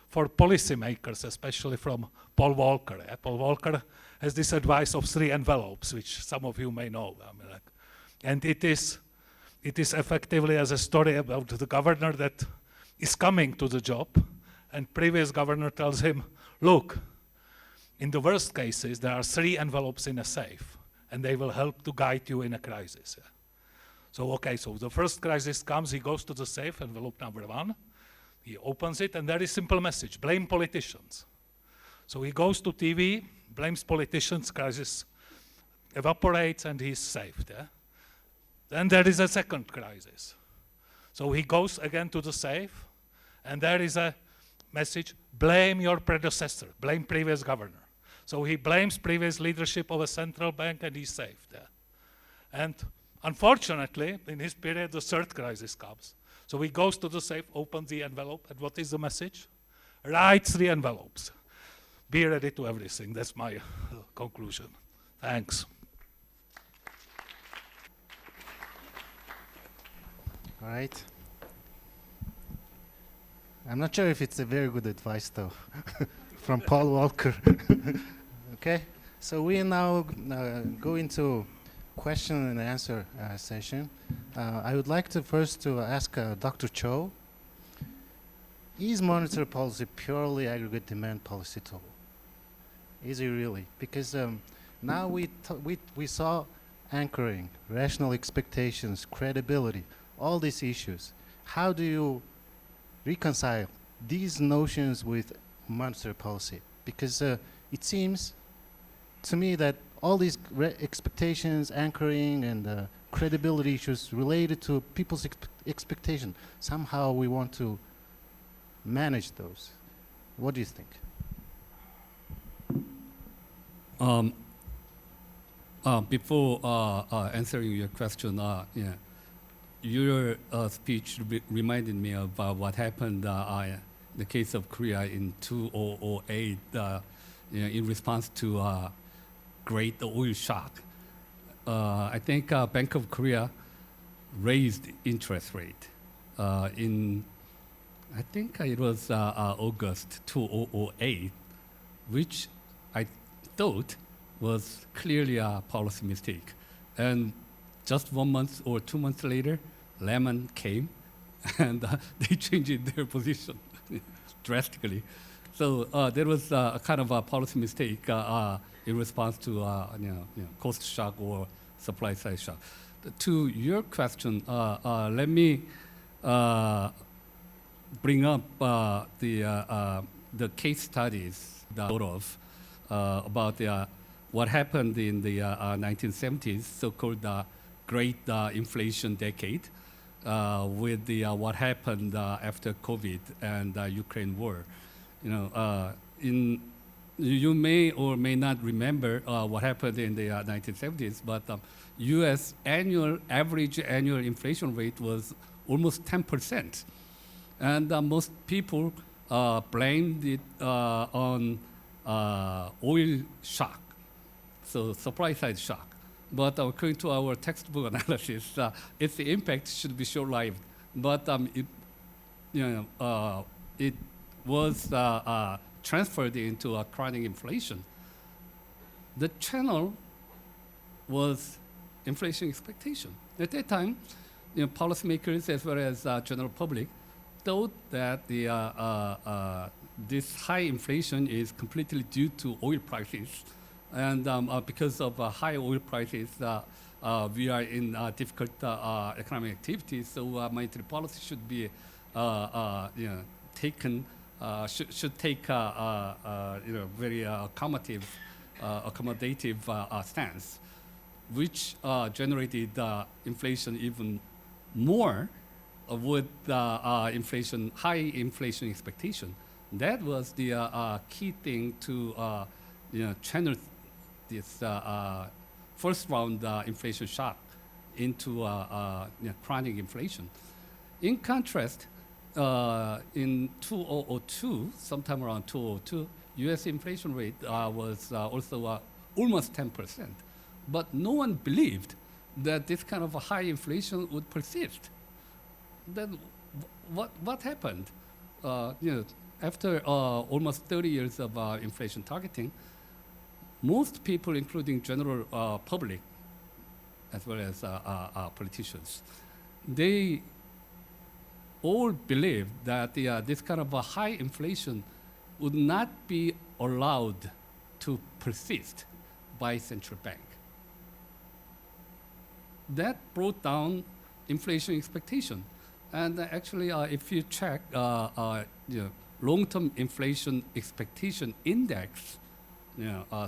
for policymakers, especially from Paul Volcker. Yeah. Paul Volcker has this advice of 3 envelopes, which some of you may know. I mean, like, and it is effectively as a story about the governor that is coming to the job, and previous governor tells him, look, in the worst cases, there are 3 envelopes in a safe, and they will help to guide you in a crisis. Yeah. So, okay, so the first crisis comes, he goes to the safe, envelope number 1, he opens it, and there is a simple message, blame politicians. So he goes to TV, blames politicians, crisis evaporates, and he's saved. Yeah? Then there is a second crisis. So he goes again to the safe, and there is a message, blame your predecessor, blame previous governor. So he blames previous leadership of a central bank, and he's saved. Yeah? And unfortunately, in his period, the third crisis comes. So he goes to the safe, opens the envelope, and what is the message? Write 3 envelopes. Be ready to everything. That's my conclusion. Thanks. All right. I'm not sure if it's a very good advice, though, from Paul Volcker. Okay, so we now go into question and answer session. I would like to first to ask Dr. Cho, is monetary policy purely aggregate demand policy tool? Is it really? Because now we saw anchoring, rational expectations, credibility, all these issues. How do you reconcile these notions with monetary policy? Because it seems to me that all these expectations, anchoring, and credibility issues related to people's expectation, somehow we want to manage those. What do you think? Before answering your question, your speech reminded me of what happened in the case of Korea in 2008 in response to great oil shock. I think Bank of Korea raised interest rate in, I think it was August 2008, which I thought was clearly a policy mistake. And just 1 month or 2 months later, Lehman came and they changed their position drastically. So there was a kind of a policy mistake in response to cost shock or supply side shock. To your question, let me bring up the case studies that I thought of about what happened in the 1970s, so-called Great Inflation Decade, with what happened after COVID and Ukraine war. You may or may not remember what happened in the 1970s, but U.S. average annual inflation rate was almost 10%. And most people blamed it on oil shock, so supply side shock. But according to our textbook analysis, its impact should be short-lived. But it was transferred into a chronic inflation. The channel was inflation expectation. At that time, policymakers as well as general public thought that this high inflation is completely due to oil prices. And because of high oil prices, we are in difficult economic activities, so monetary policy should be taken, should take very accommodative stance, which generated inflation even more with high inflation expectation. That was the key thing to channel this first round inflation shock into chronic inflation. In contrast, in 2002, sometime around 2002, U.S. inflation rate was also almost 10%. But no one believed that this kind of a high inflation would persist. Then what happened? After almost 30 years of inflation targeting, most people, including general public, as well as politicians, they all believed that this kind of a high inflation would not be allowed to persist by central bank. That brought down inflation expectation. And actually, if you check long-term inflation expectation index,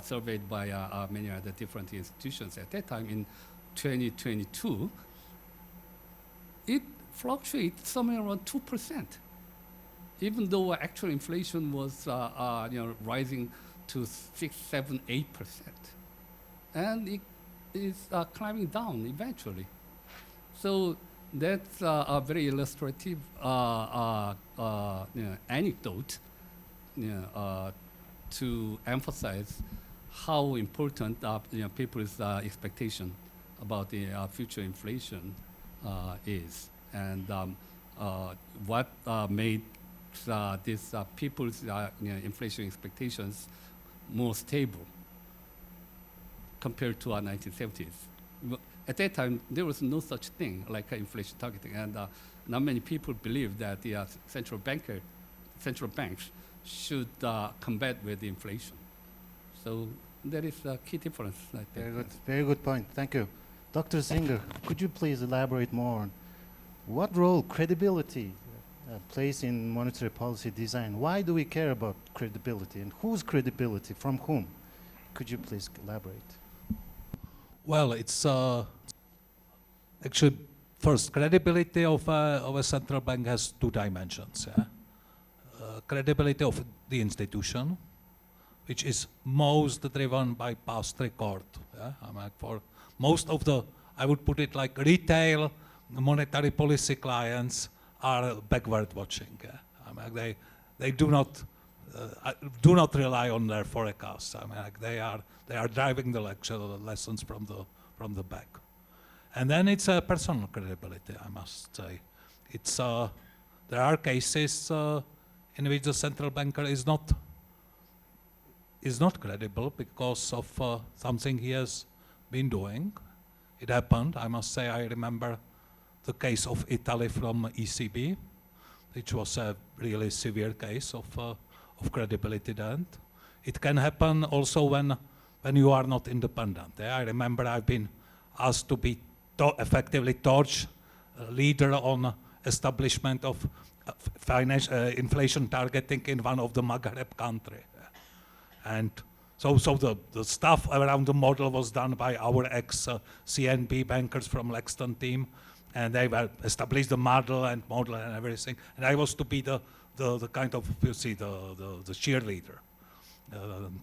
surveyed by many other different institutions at that time in 2022, it fluctuates somewhere around 2%, even though actual inflation was rising to 6, 7, 8%. And it is climbing down eventually. So that's a very illustrative anecdote to emphasize how important people's expectation about the future inflation is, and what made these people's inflation expectations more stable compared to our 1970s. At that time, there was no such thing like inflation targeting, and not many people believe that the central banks should combat with the inflation. So that is a key difference, I think. Very good point. Thank you. Dr. Singer, could you please elaborate more on what role credibility plays in monetary policy design? Why do we care about credibility, and whose credibility, from whom? Could you please elaborate? Well, it's actually, first, credibility of a central bank has two dimensions. Yeah? Credibility of the institution, which is most driven by past record. Yeah? I mean, for most of the, I would put it like retail monetary policy clients are backward watching. Yeah? I mean, they do not rely on their forecasts. I mean, like they are driving the lessons from the back. And then it's a personal credibility, I must say. It's there are cases in which the central banker is not credible because of something he has been doing. It happened, I must say. I remember the case of Italy from ECB, which was a really severe case of credibility then. It can happen also when you are not independent. Yeah? I remember I've been asked to be effectively torch leader on establishment of inflation targeting in one of the Maghreb countries. And so the stuff around the model was done by our ex-CNB bankers from Lexington team, and they were established the model and everything. And I was to be the kind of, you see, the cheerleader.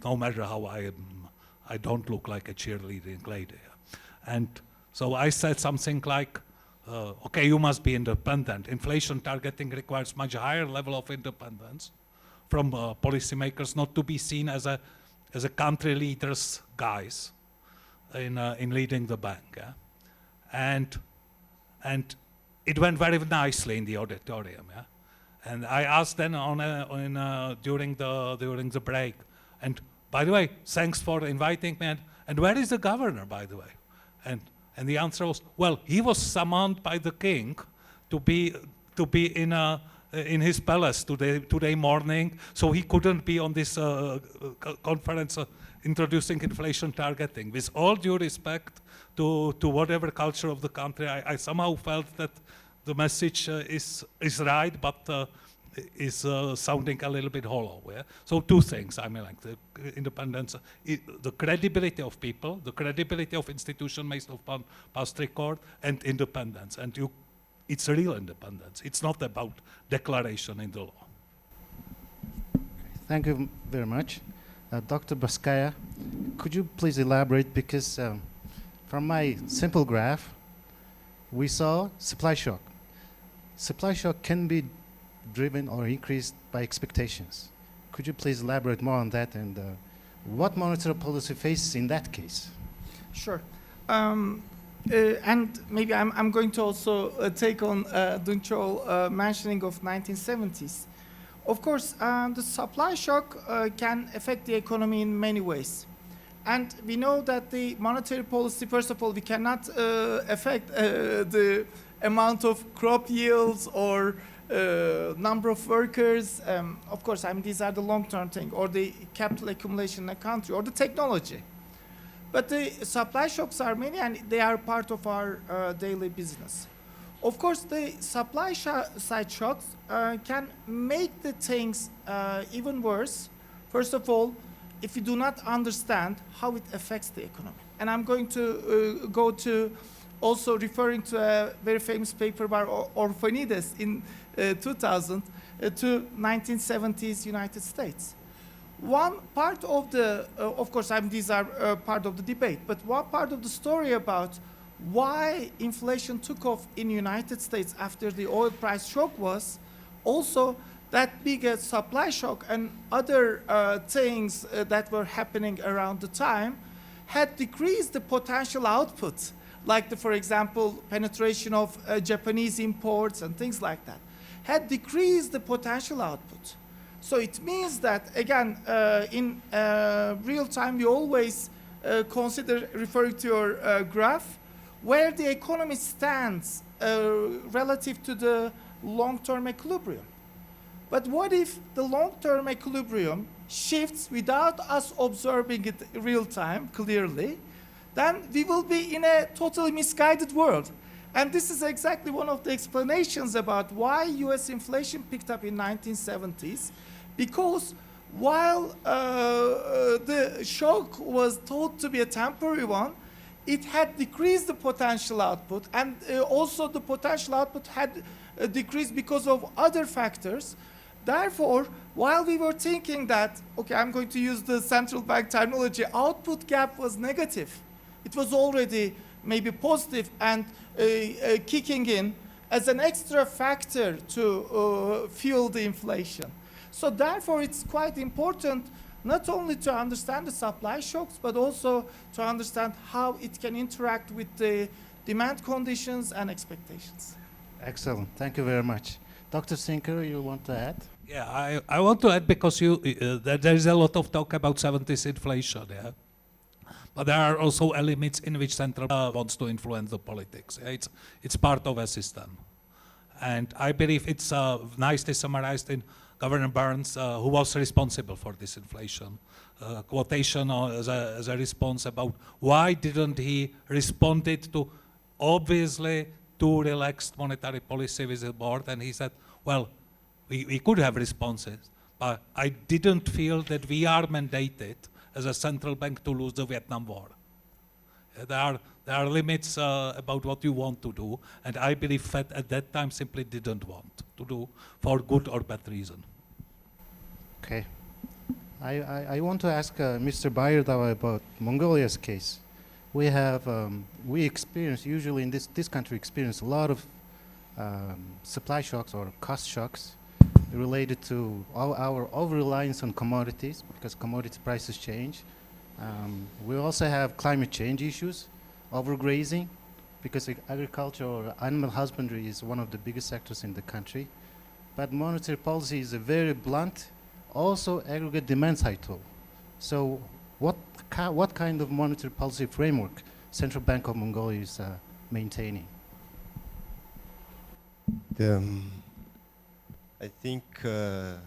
No matter how I don't look like a cheerleading lady. And so I said something like, okay, you must be independent. Inflation targeting requires much higher level of independence from policymakers, not to be seen as a country leader's guys in leading the bank. Yeah? And it went very nicely in the auditorium. Yeah? And I asked then during the break, and by the way, thanks for inviting me. And where is the governor, by the way? And the answer was, well, he was summoned by the king to be in his palace today morning, so he couldn't be on this conference introducing inflation targeting. With all due respect to whatever culture of the country, I somehow felt that the message is right, but is sounding a little bit hollow. Yeah? So two things, I mean, like the independence, the credibility of people, the credibility of institution based on past record, and independence. And it's real independence. It's not about declaration in the law. Thank you very much. Dr. Baskaya, could you please elaborate, because from my simple graph, we saw supply shock. Supply shock can be driven or increased by expectations. Could you please elaborate more on that, and what monetary policy faces in that case? Sure. And maybe I'm going to also take on Chul mentioning of 1970s. Of course, the supply shock can affect the economy in many ways. And we know that the monetary policy, first of all, we cannot affect the amount of crop yields or number of workers. Of course, I mean, these are the long-term thing, or the capital accumulation in a country, or the technology. But the supply shocks are many, and they are part of our daily business. Of course, the supply side shocks can make the things even worse. First of all, if you do not understand how it affects the economy. And I'm going to go to also referring to a very famous paper by Orphanides in 2000 to 1970s United States. One part of the, of course, these are part of the debate, but one part of the story about why inflation took off in the United States after the oil price shock was also that big supply shock and other things that were happening around the time had decreased the potential output, like for example, penetration of Japanese imports and things like that, had decreased the potential output. So it means that, again, in real time, we always consider, referring to your graph, where the economy stands relative to the long-term equilibrium. But what if the long-term equilibrium shifts without us observing it real time, clearly? Then we will be in a totally misguided world. And this is exactly one of the explanations about why US inflation picked up in 1970s, because while the shock was thought to be a temporary one, it had decreased the potential output, and also the potential output had decreased because of other factors. Therefore, while we were thinking that, okay, I'm going to use the central bank terminology, output gap was negative. It was already maybe positive and kicking in as an extra factor to fuel the inflation. So therefore, it's quite important not only to understand the supply shocks, but also to understand how it can interact with the demand conditions and expectations. Excellent. Thank you very much. Dr. Sinker, you want to add? Yeah, I want to add, because there is a lot of talk about 70s inflation, yeah? But there are also elements in which central wants to influence the politics. Yeah? It's part of a system. And I believe it's nicely summarized in Governor Burns, who was responsible for this inflation. Quotation as a response about why didn't he respond it to obviously too relaxed monetary policy with the board, and he said, well, we could have responses, but I didn't feel that we are mandated as a central bank to lose the Vietnam War. There are limits about what you want to do, and I believe Fed at that time simply didn't want to do for good or bad reason. Okay. I want to ask Mr. Bayardavaa about Mongolia's case. We experience, usually in this country, experience a lot of supply shocks or cost shocks related to our over-reliance on commodities, because commodity prices change. We also have climate change issues, overgrazing, because agriculture or animal husbandry is one of the biggest sectors in the country. But monetary policy is a very blunt, also aggregate demand side tool. So what kind of monetary policy framework Central Bank of Mongolia is maintaining? I think the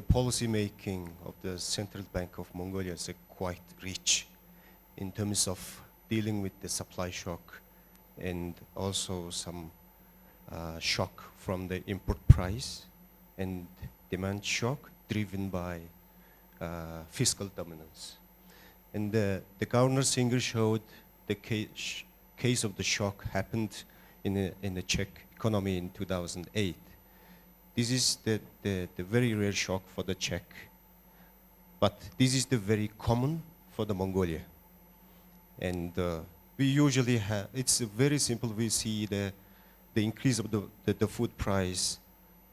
policy making of the Central Bank of Mongolia is quite rich in terms of dealing with the supply shock and also some shock from the import price and demand shock driven by fiscal dominance. And the Governor Singer showed the case of the shock happened in the Czech economy in 2008. This is the very rare shock for the Czech, but this is the very common for the Mongolia. And we usually have, it's very simple, we see the increase of the food price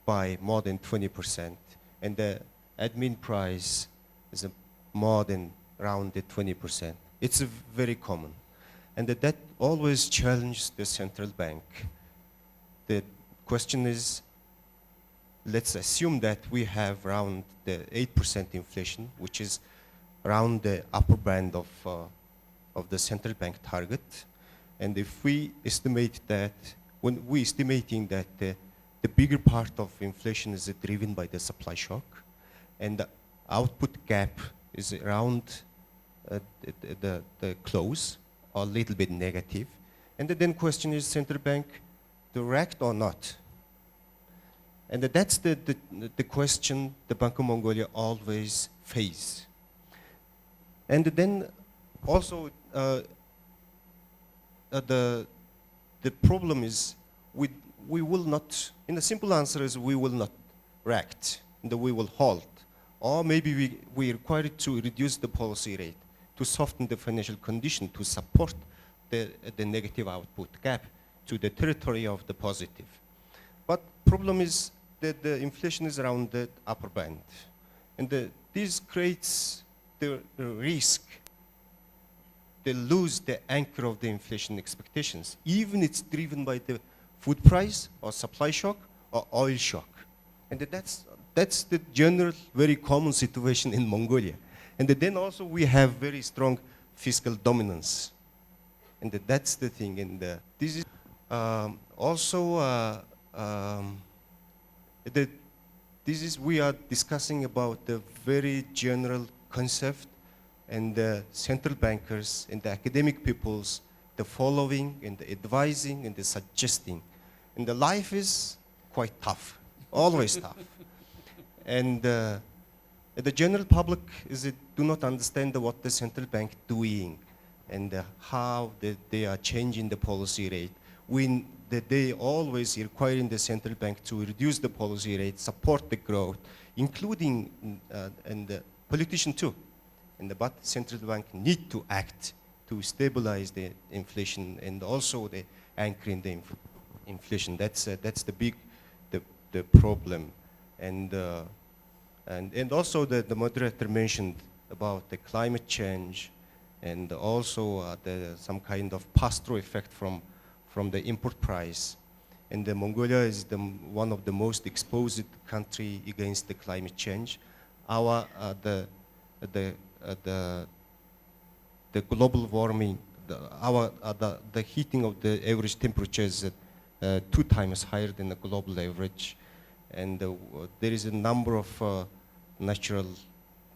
by more than 20%, and the admin price is more than around the 20%. It's very common. And that always challenges the central bank. The question is, let's assume that we have around the 8% inflation, which is around the upper band of the central bank target. And if we estimate that, when we're estimating that the bigger part of inflation is driven by the supply shock, and the output gap is around the close, or a little bit negative. And then question is, central bank direct or not? And that's the question the Bank of Mongolia always face. And then also the problem is we will not, in the simple answer is we will not react, and we will halt. Or maybe we require to reduce the policy rate to soften the financial condition to support the negative output gap to the territory of the positive. But problem is that the inflation is around the upper band. And this creates the risk. They lose the anchor of the inflation expectations, even it's driven by the food price or supply shock or oil shock. And that's the general, very common situation in Mongolia. And then also we have very strong fiscal dominance. and that's the thing. And this is also we are discussing about the very general concept, and the central bankers and the academic peoples, the following and the advising and the suggesting. And the life is quite tough, always tough. And the general public do not understand what the central bank doing and how they are changing the policy rate. When they always requiring the central bank to reduce the policy rate, support the growth, including and the politician too. But central bank need to act to stabilize the inflation and also the anchoring the inflation. That's the big the problem. And also the moderator mentioned about the climate change, and also some kind of pass-through effect from the import price. And Mongolia is one of the most exposed country against the climate change. Our the global warming, the heating of the average temperature is 2 times higher than the global average. And there is a number of natural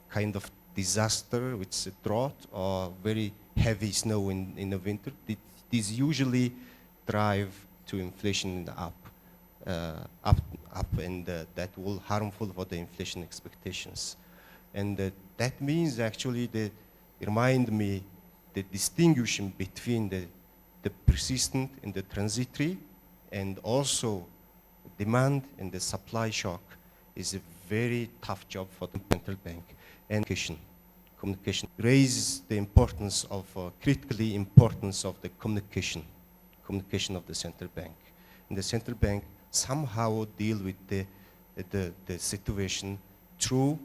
kind of disaster, which is a drought or very heavy snow in the winter. These usually drive to inflation up, and that will harmful for the inflation expectations. And that means actually remind me the distinction between the persistent and the transitory, and also demand and the supply shock is a very tough job for the central bank. And communication raises the importance of critically importance of the communication of the central bank. And the central bank somehow deal with the situation through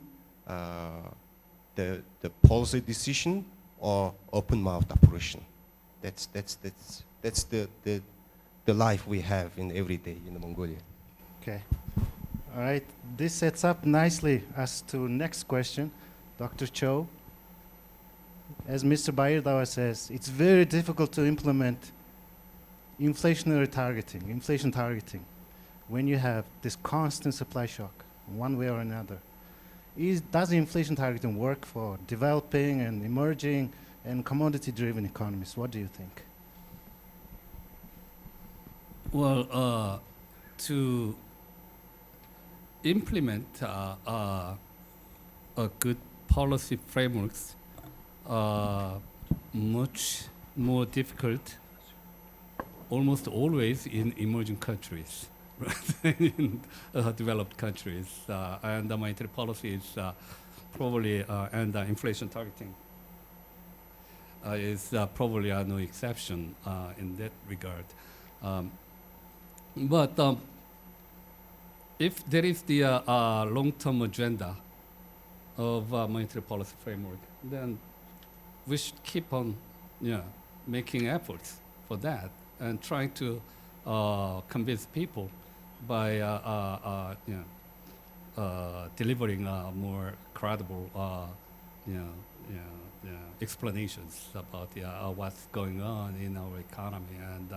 the policy decision or open mouth operation. That's the life we have in every day in Mongolia. Okay. All right. This sets up nicely us to next question, Dr. Cho. As Mr. Bayardavaa says, it's very difficult to implement inflation targeting, when you have this constant supply shock, one way or another. Does inflation targeting work for developing and emerging and commodity-driven economies? What do you think? Well, to implement a good policy frameworks much more difficult, almost always in emerging countries rather than in developed countries. And the monetary policy is probably, and inflation targeting is probably no exception in that regard. But if there is the long-term agenda of monetary policy framework, then we should keep on making efforts for that and trying to convince people by delivering more credible explanations about what's going on in our economy and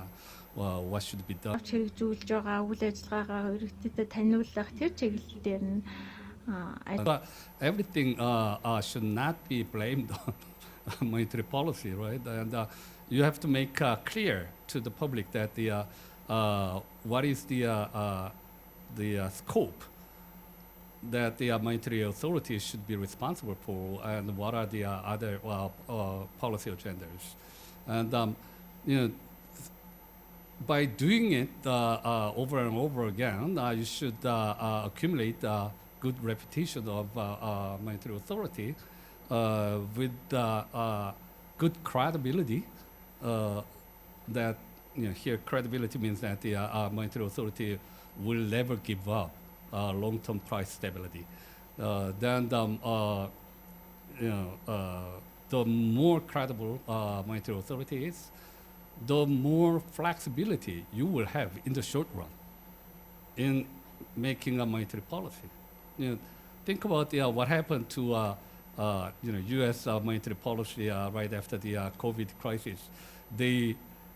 what should be done. Хэрэгжүүлж байгаа үйл ажиллагаагаа иргэдэд таниулах тэр чиглэл дээр нь But everything should not be blamed on monetary policy, right? And you have to make clear to the public that what is the scope that the monetary authority should be responsible for, and what are the other policy agendas. And by doing it over and over again, you should accumulate good reputation of monetary authority with good credibility. That here credibility means that the monetary authority will never give up long-term price stability. Then the more credible monetary authority is, the more flexibility you will have in the short run in making a monetary policy. Think about what happened to U.S. monetary policy right after the COVID crisis, they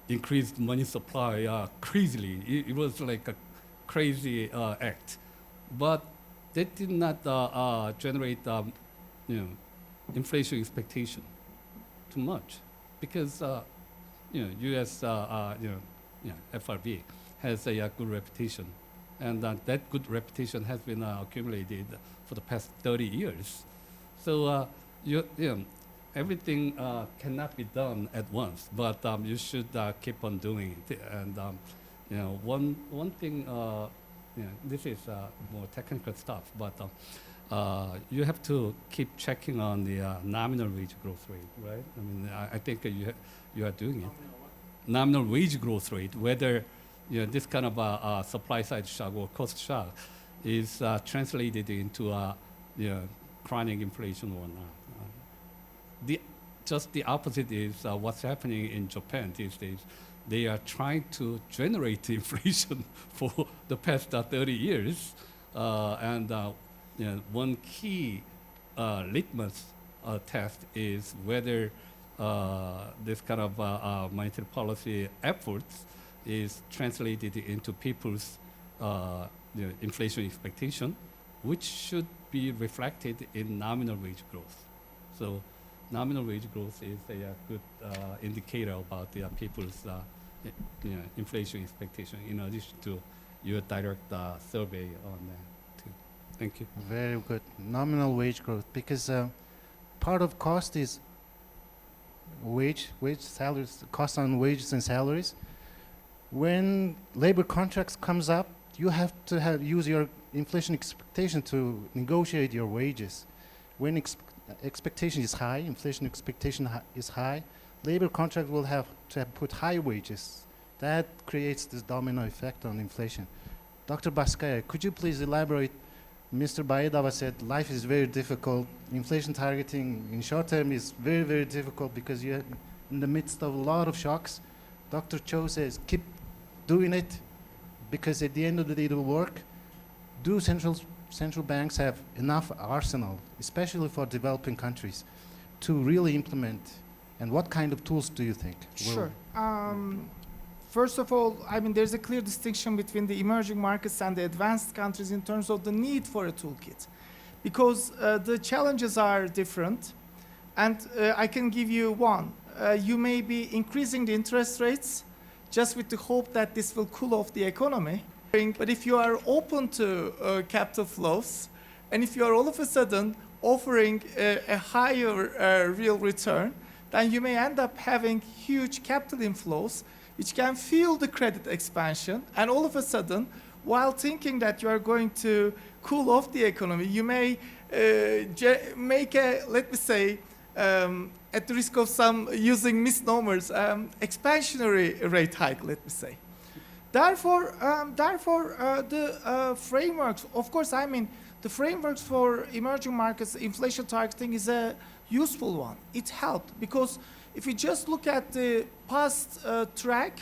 increased money supply crazily. It was like a crazy act, but that did not generate inflation expectation too much, because U.S. FRB has a good reputation, and that good reputation has been accumulated for the past 30 years. So everything cannot be done at once, but you should keep on doing it. And one thing, this is more technical stuff, but you have to keep checking on the nominal wage growth rate, right? I mean, I think you are doing it. Nominal wage growth rate, whether this kind of supply side shock or cost shock is translated into chronic inflation or not. Just the opposite is what's happening in Japan these days. They are trying to generate inflation for the past 30 years. And one key litmus test is whether this kind of monetary policy efforts is translated into people's inflation expectation, which should be reflected in nominal wage growth. So nominal wage growth is a good indicator about the people's inflation expectation, in addition to your direct survey on that too. Thank you. Very good. Nominal wage growth, because part of cost is wage salaries, cost on wages and salaries. When labor contracts comes up, you have to use your inflation expectation to negotiate your wages. When expectation is high, inflation expectation is high, labor contract will have to put high wages. That creates this domino effect on inflation. Dr. Baskaya, could you please elaborate? Mr. Bayardavaa said life is very difficult. Inflation targeting in short term is very, very difficult because you're in the midst of a lot of shocks. Dr. Cho says keep doing it because at the end of the day it will work. Do central banks have enough arsenal, especially for developing countries, to really implement? And what kind of tools do you think? Sure. First of all, I mean, there's a clear distinction between the emerging markets and the advanced countries in terms of the need for a toolkit, because the challenges are different. And I can give you one. You may be increasing the interest rates just with the hope that this will cool off the economy. But if you are open to capital flows, and if you are all of a sudden offering a higher real return, then you may end up having huge capital inflows, which can fuel the credit expansion. And all of a sudden, while thinking that you are going to cool off the economy, you may make a, let me say, at the risk of some using misnomers, expansionary rate hike, let me say. Therefore, the frameworks, of course, I mean, the frameworks for emerging markets inflation targeting is a useful one. It helped because if you just look at the past track,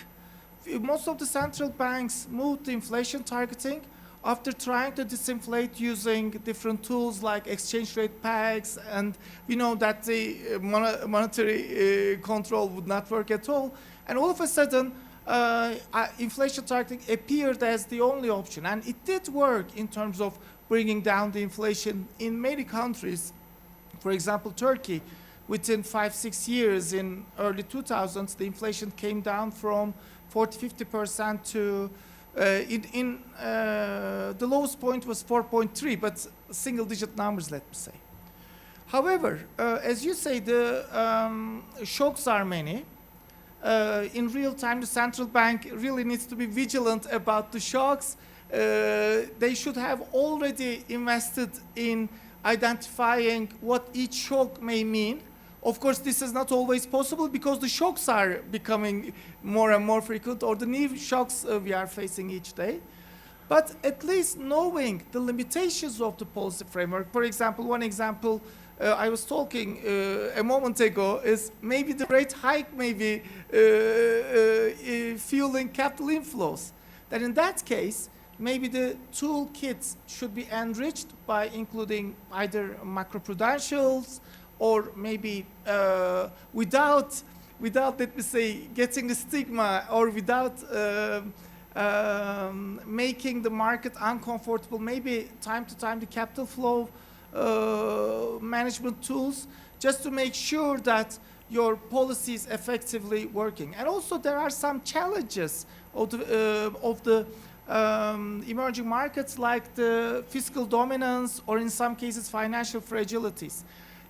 most of the central banks moved to inflation targeting after trying to disinflate using different tools like exchange rate pegs, and we know that the monetary control would not work at all. And all of a sudden, inflation targeting appeared as the only option. And it did work in terms of bringing down the inflation in many countries. For example, Turkey, within 5-6 years in early 2000s, the inflation came down from 40-50% to, the lowest point was 4.3, but single-digit numbers, let me say. However, as you say, the shocks are many. In real time, the central bank really needs to be vigilant about the shocks. They should have already invested in identifying what each shock may mean. Of course, this is not always possible because the shocks are becoming more and more frequent, or the new shocks we are facing each day. But at least knowing the limitations of the policy framework. For example, one example I was talking a moment ago is maybe the rate hike may be fueling capital inflows. Then in that case, maybe the toolkits should be enriched by including either macroprudentials or maybe without, let me say, getting the stigma, or without making the market uncomfortable, maybe time to time the capital flow management tools, just to make sure that your policy is effectively working. And also there are some challenges of the emerging markets, like the fiscal dominance, or in some cases financial fragilities.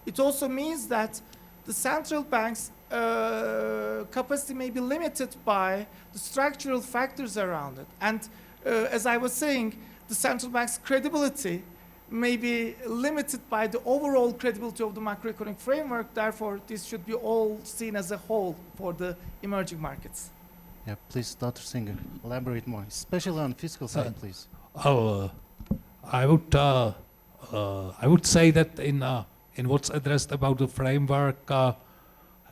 It also means that the central bank's capacity may be limited by the structural factors around it. And as I was saying, the central bank's credibility may be limited by the overall credibility of the macroeconomic framework. Therefore, this should be all seen as a whole for the emerging markets. Yeah, please, Dr. Singer, elaborate more, especially on fiscal side, please. I would say that in what's addressed about the framework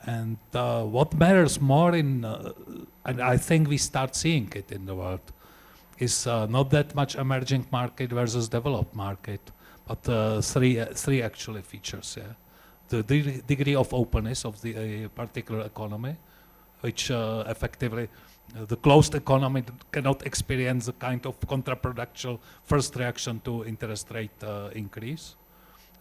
and what matters more and I think we start seeing it in the world, is not that much emerging market versus developed market, but three actually features. Yeah, the degree of openness of the particular economy, which effectively the closed economy cannot experience the kind of counterproductive first reaction to interest rate increase.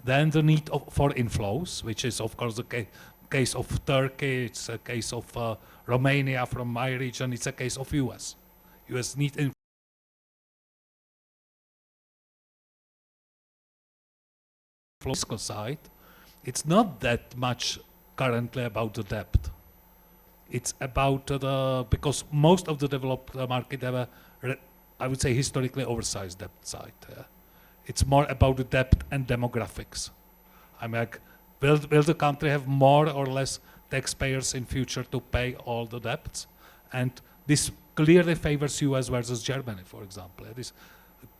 Then the need for inflows, which is of course the case of Turkey, it's a case of Romania from my region, it's a case of US. US need fiscal side. It's not that much currently about the debt. It's about because most of the developed market have a, I would say, historically oversized debt side. It's more about the debt and demographics. I mean, like, will the country have more or less taxpayers in future to pay all the debts? And this clearly favors US versus Germany, for example. This,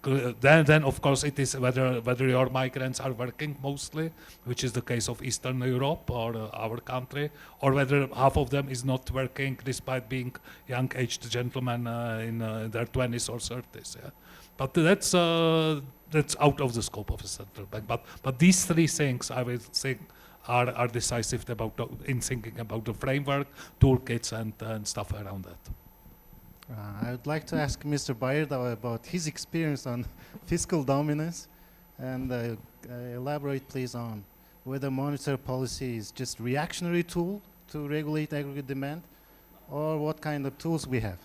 then of course it is whether your migrants are working mostly, which is the case of Eastern Europe or our country, or whether half of them is not working despite being young-aged gentlemen in their 20s or 30s. Yeah? But that's out of the scope of the central bank. But these three things, I will think, are decisive in thinking about the framework, toolkits, and stuff around that. I would like to ask Mr. Bayardavaa about his experience on fiscal dominance, and elaborate please on whether monetary policy is just reactionary tool to regulate aggregate demand, or what kind of tools we have.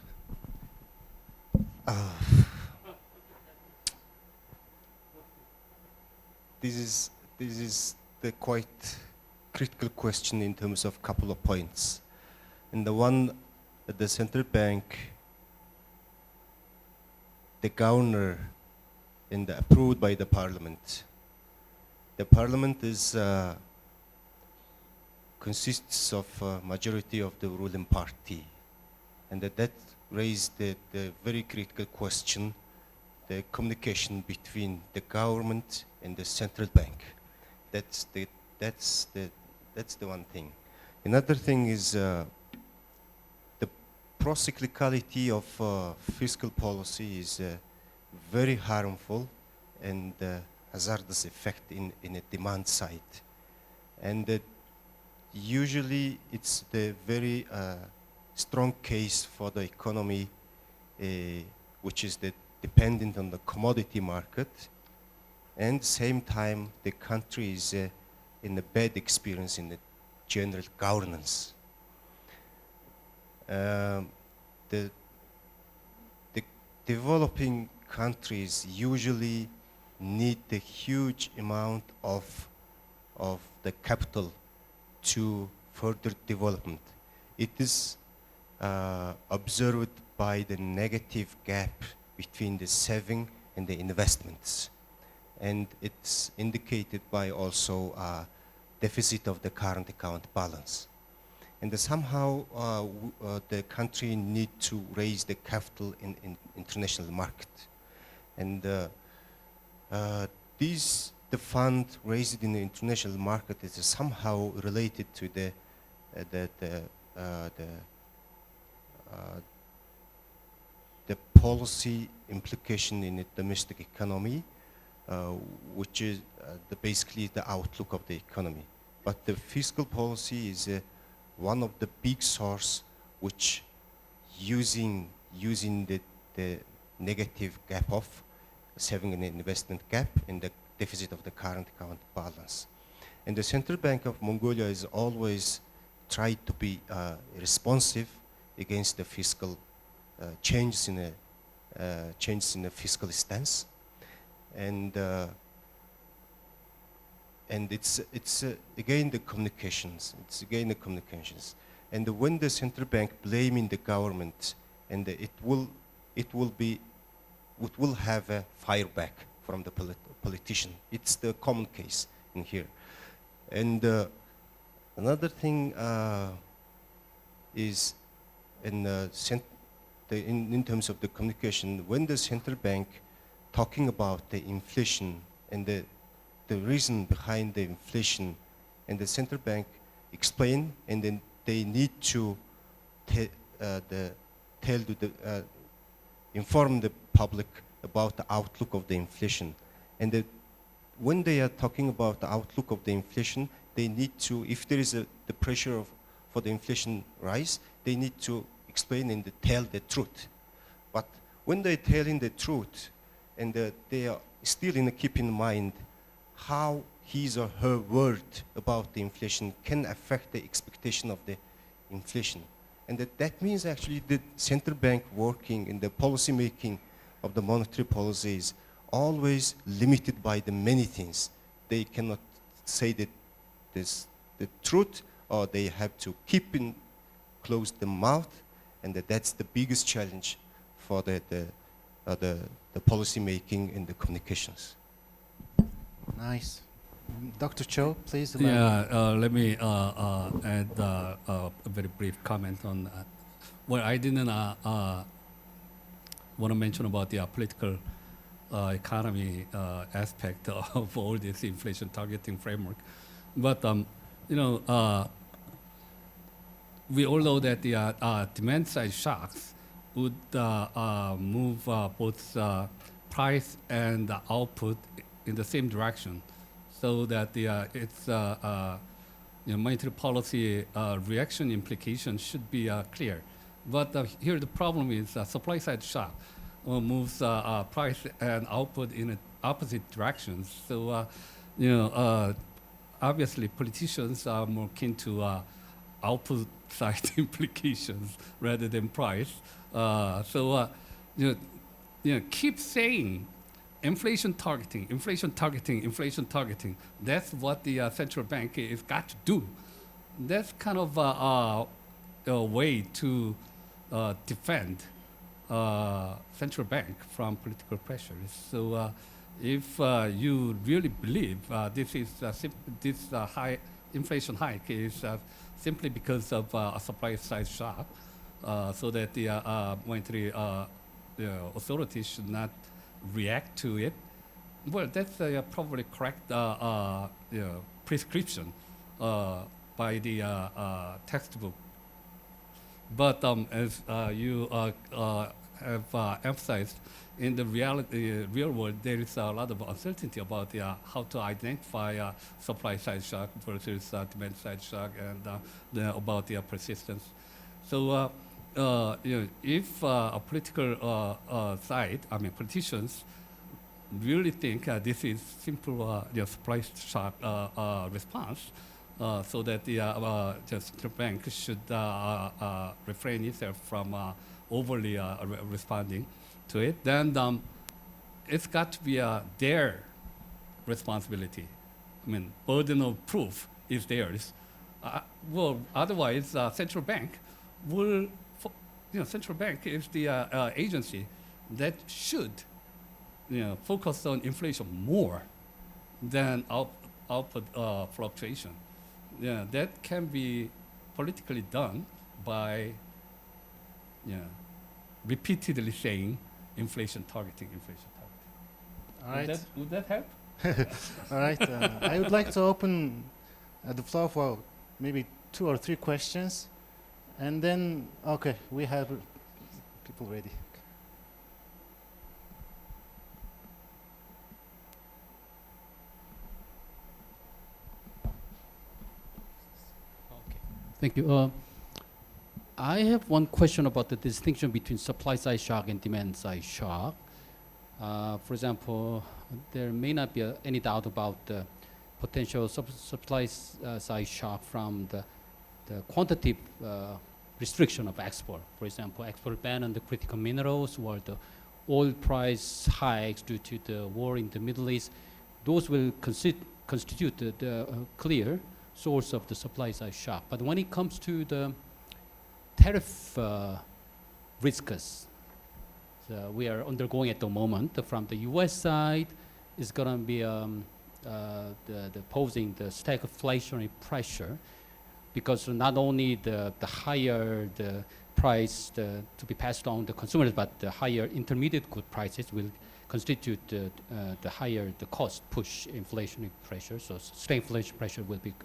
This is the quite critical question in terms of couple of points. And the one that the central bank, the governor, and approved by the parliament. The parliament is consists of a majority of the ruling party, and that raised the very critical question, the communication between the government and the central bank. That's the one thing. Another thing is the procyclicality of fiscal policy is very harmful and hazardous effect in a demand side. And usually it's the very strong case for the economy, which is dependent on the commodity market, and same time the country is in a bad experience in the general governance. The developing countries usually need a huge amount of the capital to further development. It is observed by the negative gap between the saving and the investments. And it's indicated by also deficit of the current account balance. And somehow the country need to raise the capital in international market. And the fund raised in the international market is somehow related to the policy implication in the domestic economy, which is basically the outlook of the economy. But the fiscal policy is one of the big source which using the negative gap of having an investment gap and the deficit of the current account balance. And the Central Bank of Mongolia is always tried to be responsive against the fiscal changes in the fiscal stance, and it's again the communications. It's again the communications, and when the central bank blaming the government, and it will have a fire back from the politician. It's the common case in here, and another thing is in terms of the communication, when the central bank talking about the inflation and the reason behind the inflation, and the central bank explain, and then they need to inform the public about the outlook of the inflation. And when they are talking about the outlook of the inflation, they need to, if there is the pressure for the inflation rise, they need to explain and tell the truth. But when they're telling the truth, and they are still keep in mind how his or her word about the inflation can affect the expectation of the inflation. And that means actually the central bank working in the policy making of the monetary policy is always limited by the many things. They cannot say that the truth, or they have to close the mouth, and that's the biggest challenge for the policy making and the communications. Nice. Dr. Cho, please. Yeah, let me add a very brief comment on that. Well, I didn't want to mention about the political economy aspect of all this inflation targeting framework. But, we all know that the demand side shocks would move both price and output in the same direction, so that its monetary policy reaction implication should be clear. But here the problem is supply side shock moves price and output in opposite directions. So obviously politicians are more keen to output side implications rather than price. Keep saying inflation targeting, inflation targeting, inflation targeting. That's what the central bank is got to do. That's kind of a way to defend central bank from political pressures. So if you really believe this high inflation hike is simply because of a supply side shock, so that the monetary authorities should not react to it, well, that's probably correct prescription by the textbook. But as you have emphasized, in the real world, there is a lot of uncertainty about how to identify supply side shock versus demand side shock, and about their persistence. So, if a political side, politicians really think this is simple supply shock response, so that the central bank should refrain itself from overly responding to it, then it's got to be their responsibility. Burden of proof is theirs. Well, otherwise, central bank will. Central bank is the agency that should, focus on inflation more than output fluctuation. That can be politically done by, repeatedly saying inflation targeting, inflation targeting. All right. Would that help? All right. I would like to open the floor for maybe 2 or 3 questions. And then, okay, we have people ready. Thank you. I have one question about the distinction between supply side shock and demand side shock. For example, there may not be any doubt about the potential supply side shock from the quantitative restriction of export. For example, export ban on the critical minerals or the oil price hikes due to the war in the Middle East. Those will constitute the clear source of the supply side shock. But when it comes to the tariff risks we are undergoing at the moment from the U.S. side, is going to be posing the stagflationary pressure, because not only the higher the price to be passed on to consumers, but the higher intermediate good prices will constitute the higher the cost push inflationary pressure. So stagflation pressure will be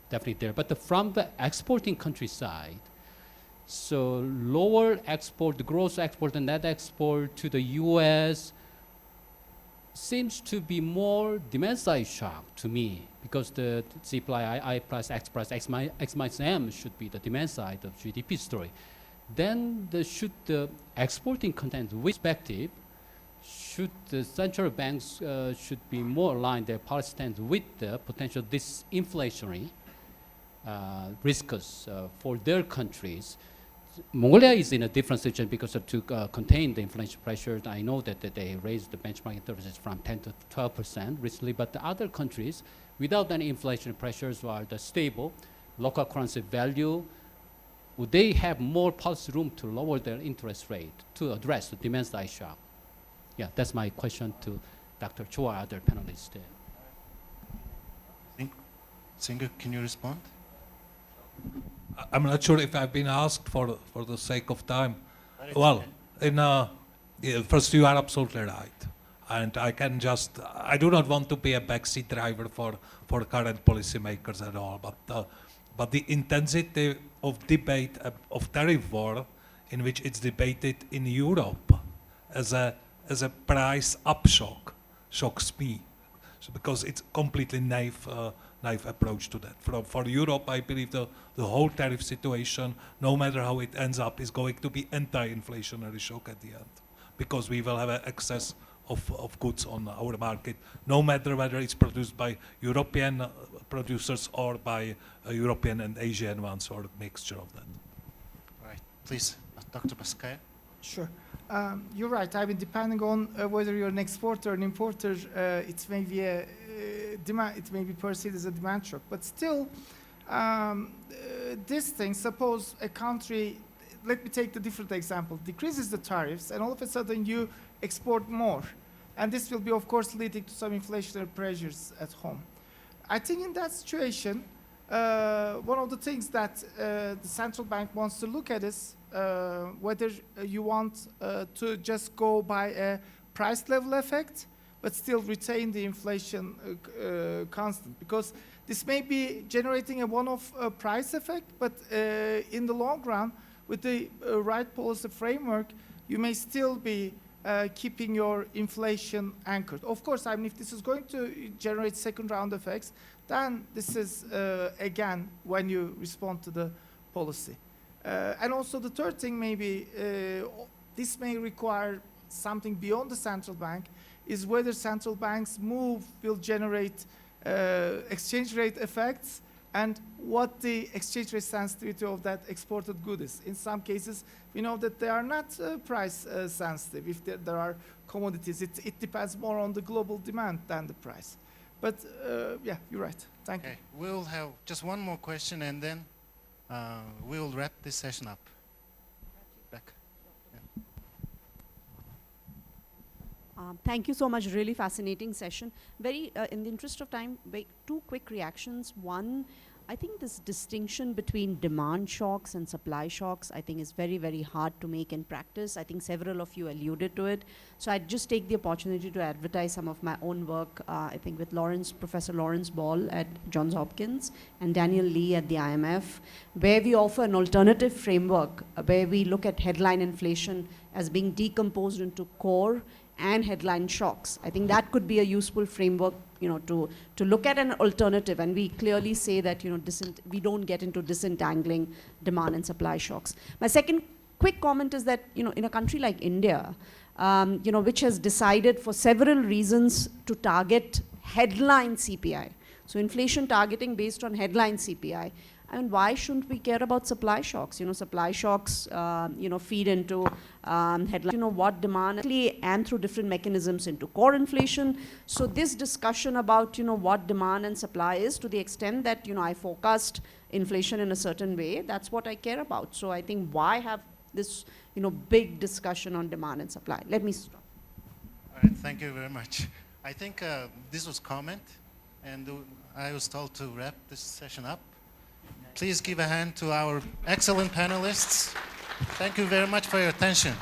definitely there. But from the exporting country side, so lower export, the gross export and net export to the U.S. seems to be more demand side shock to me, because the C plus I plus X minus M should be the demand side of GDP story. Then should the exporting content perspective, should the central banks should be more aligned their policy stance with the potential disinflationary risks for their countries. Mongolia is in a different situation because to contain the inflation pressure. I know that they raised the benchmark interest rates from 10 to 12% recently, but the other countries, without any inflation pressures, are the stable local currency value. Would they have more policy room to lower their interest rate to address the demand side shock? Yeah, that's my question to Dr. Chul or other panelists. Singer, can you respond? I'm not sure if I've been asked for the sake of time. Well, first, you are absolutely right. And I do not want to be a backseat driver for current policymakers at all. But the intensity of debate of tariff war, in which it's debated in Europe as a price up shock, shocks me. So because it's completely naive approach to that. For Europe, I believe the whole tariff situation, no matter how it ends up, is going to be anti-inflationary shock at the end, because we will have an excess of goods on our market, no matter whether it's produced by European producers or by European and Asian ones, or a mixture of that. Right, please, Dr. Baskaya. Sure. You're right. I mean, depending on whether you're an exporter or an importer, it may be a demand. It may be perceived as a demand shock. But still, this thing. Suppose a country. Let me take the different example. Decreases the tariffs, and all of a sudden you export more, and this will be, of course, leading to some inflationary pressures at home. I think in that situation, one of the things that the central bank wants to look at is whether you want to just go by a price level effect, but still retain the inflation constant. Because this may be generating a one-off price effect, but in the long run, with the right policy framework, you may still be keeping your inflation anchored. Of course, I mean, if this is going to generate second round effects, then this is, again, when you respond to the policy. And also the third thing, maybe this may require something beyond the central bank, is whether central banks' move will generate exchange rate effects, and what the exchange rate sensitivity of that exported good is. In some cases, we know that they are not price sensitive. If there are commodities, it depends more on the global demand than the price. But yeah, you're right. Thank you. We'll have just one more question, and then we'll wrap this session up. Back. Thank you so much. Really fascinating session. Very, in the interest of time, two quick reactions. One, I think this distinction between demand shocks and supply shocks, I think is very, very hard to make in practice. I think several of you alluded to it. So I'd just take the opportunity to advertise some of my own work, I think with Professor Lawrence Ball at Johns Hopkins and Daniel Lee at the IMF, where we offer an alternative framework where we look at headline inflation as being decomposed into core and headline shocks. I think that could be a useful framework, to look at an alternative, and we clearly say that, we don't get into disentangling demand and supply shocks. My second quick comment is that, in a country like India, which has decided for several reasons to target headline CPI, so inflation targeting based on headline CPI, and why shouldn't we care about supply shocks? Supply shocks, feed into headline, what demand, and through different mechanisms into core inflation. So this discussion about, what demand and supply is, to the extent that, I forecast inflation in a certain way, that's what I care about. So I think why have this, big discussion on demand and supply? Let me stop. All right, thank you very much. I think this was comment, and I was told to wrap this session up. Please give a hand to our excellent panelists. Thank you very much for your attention.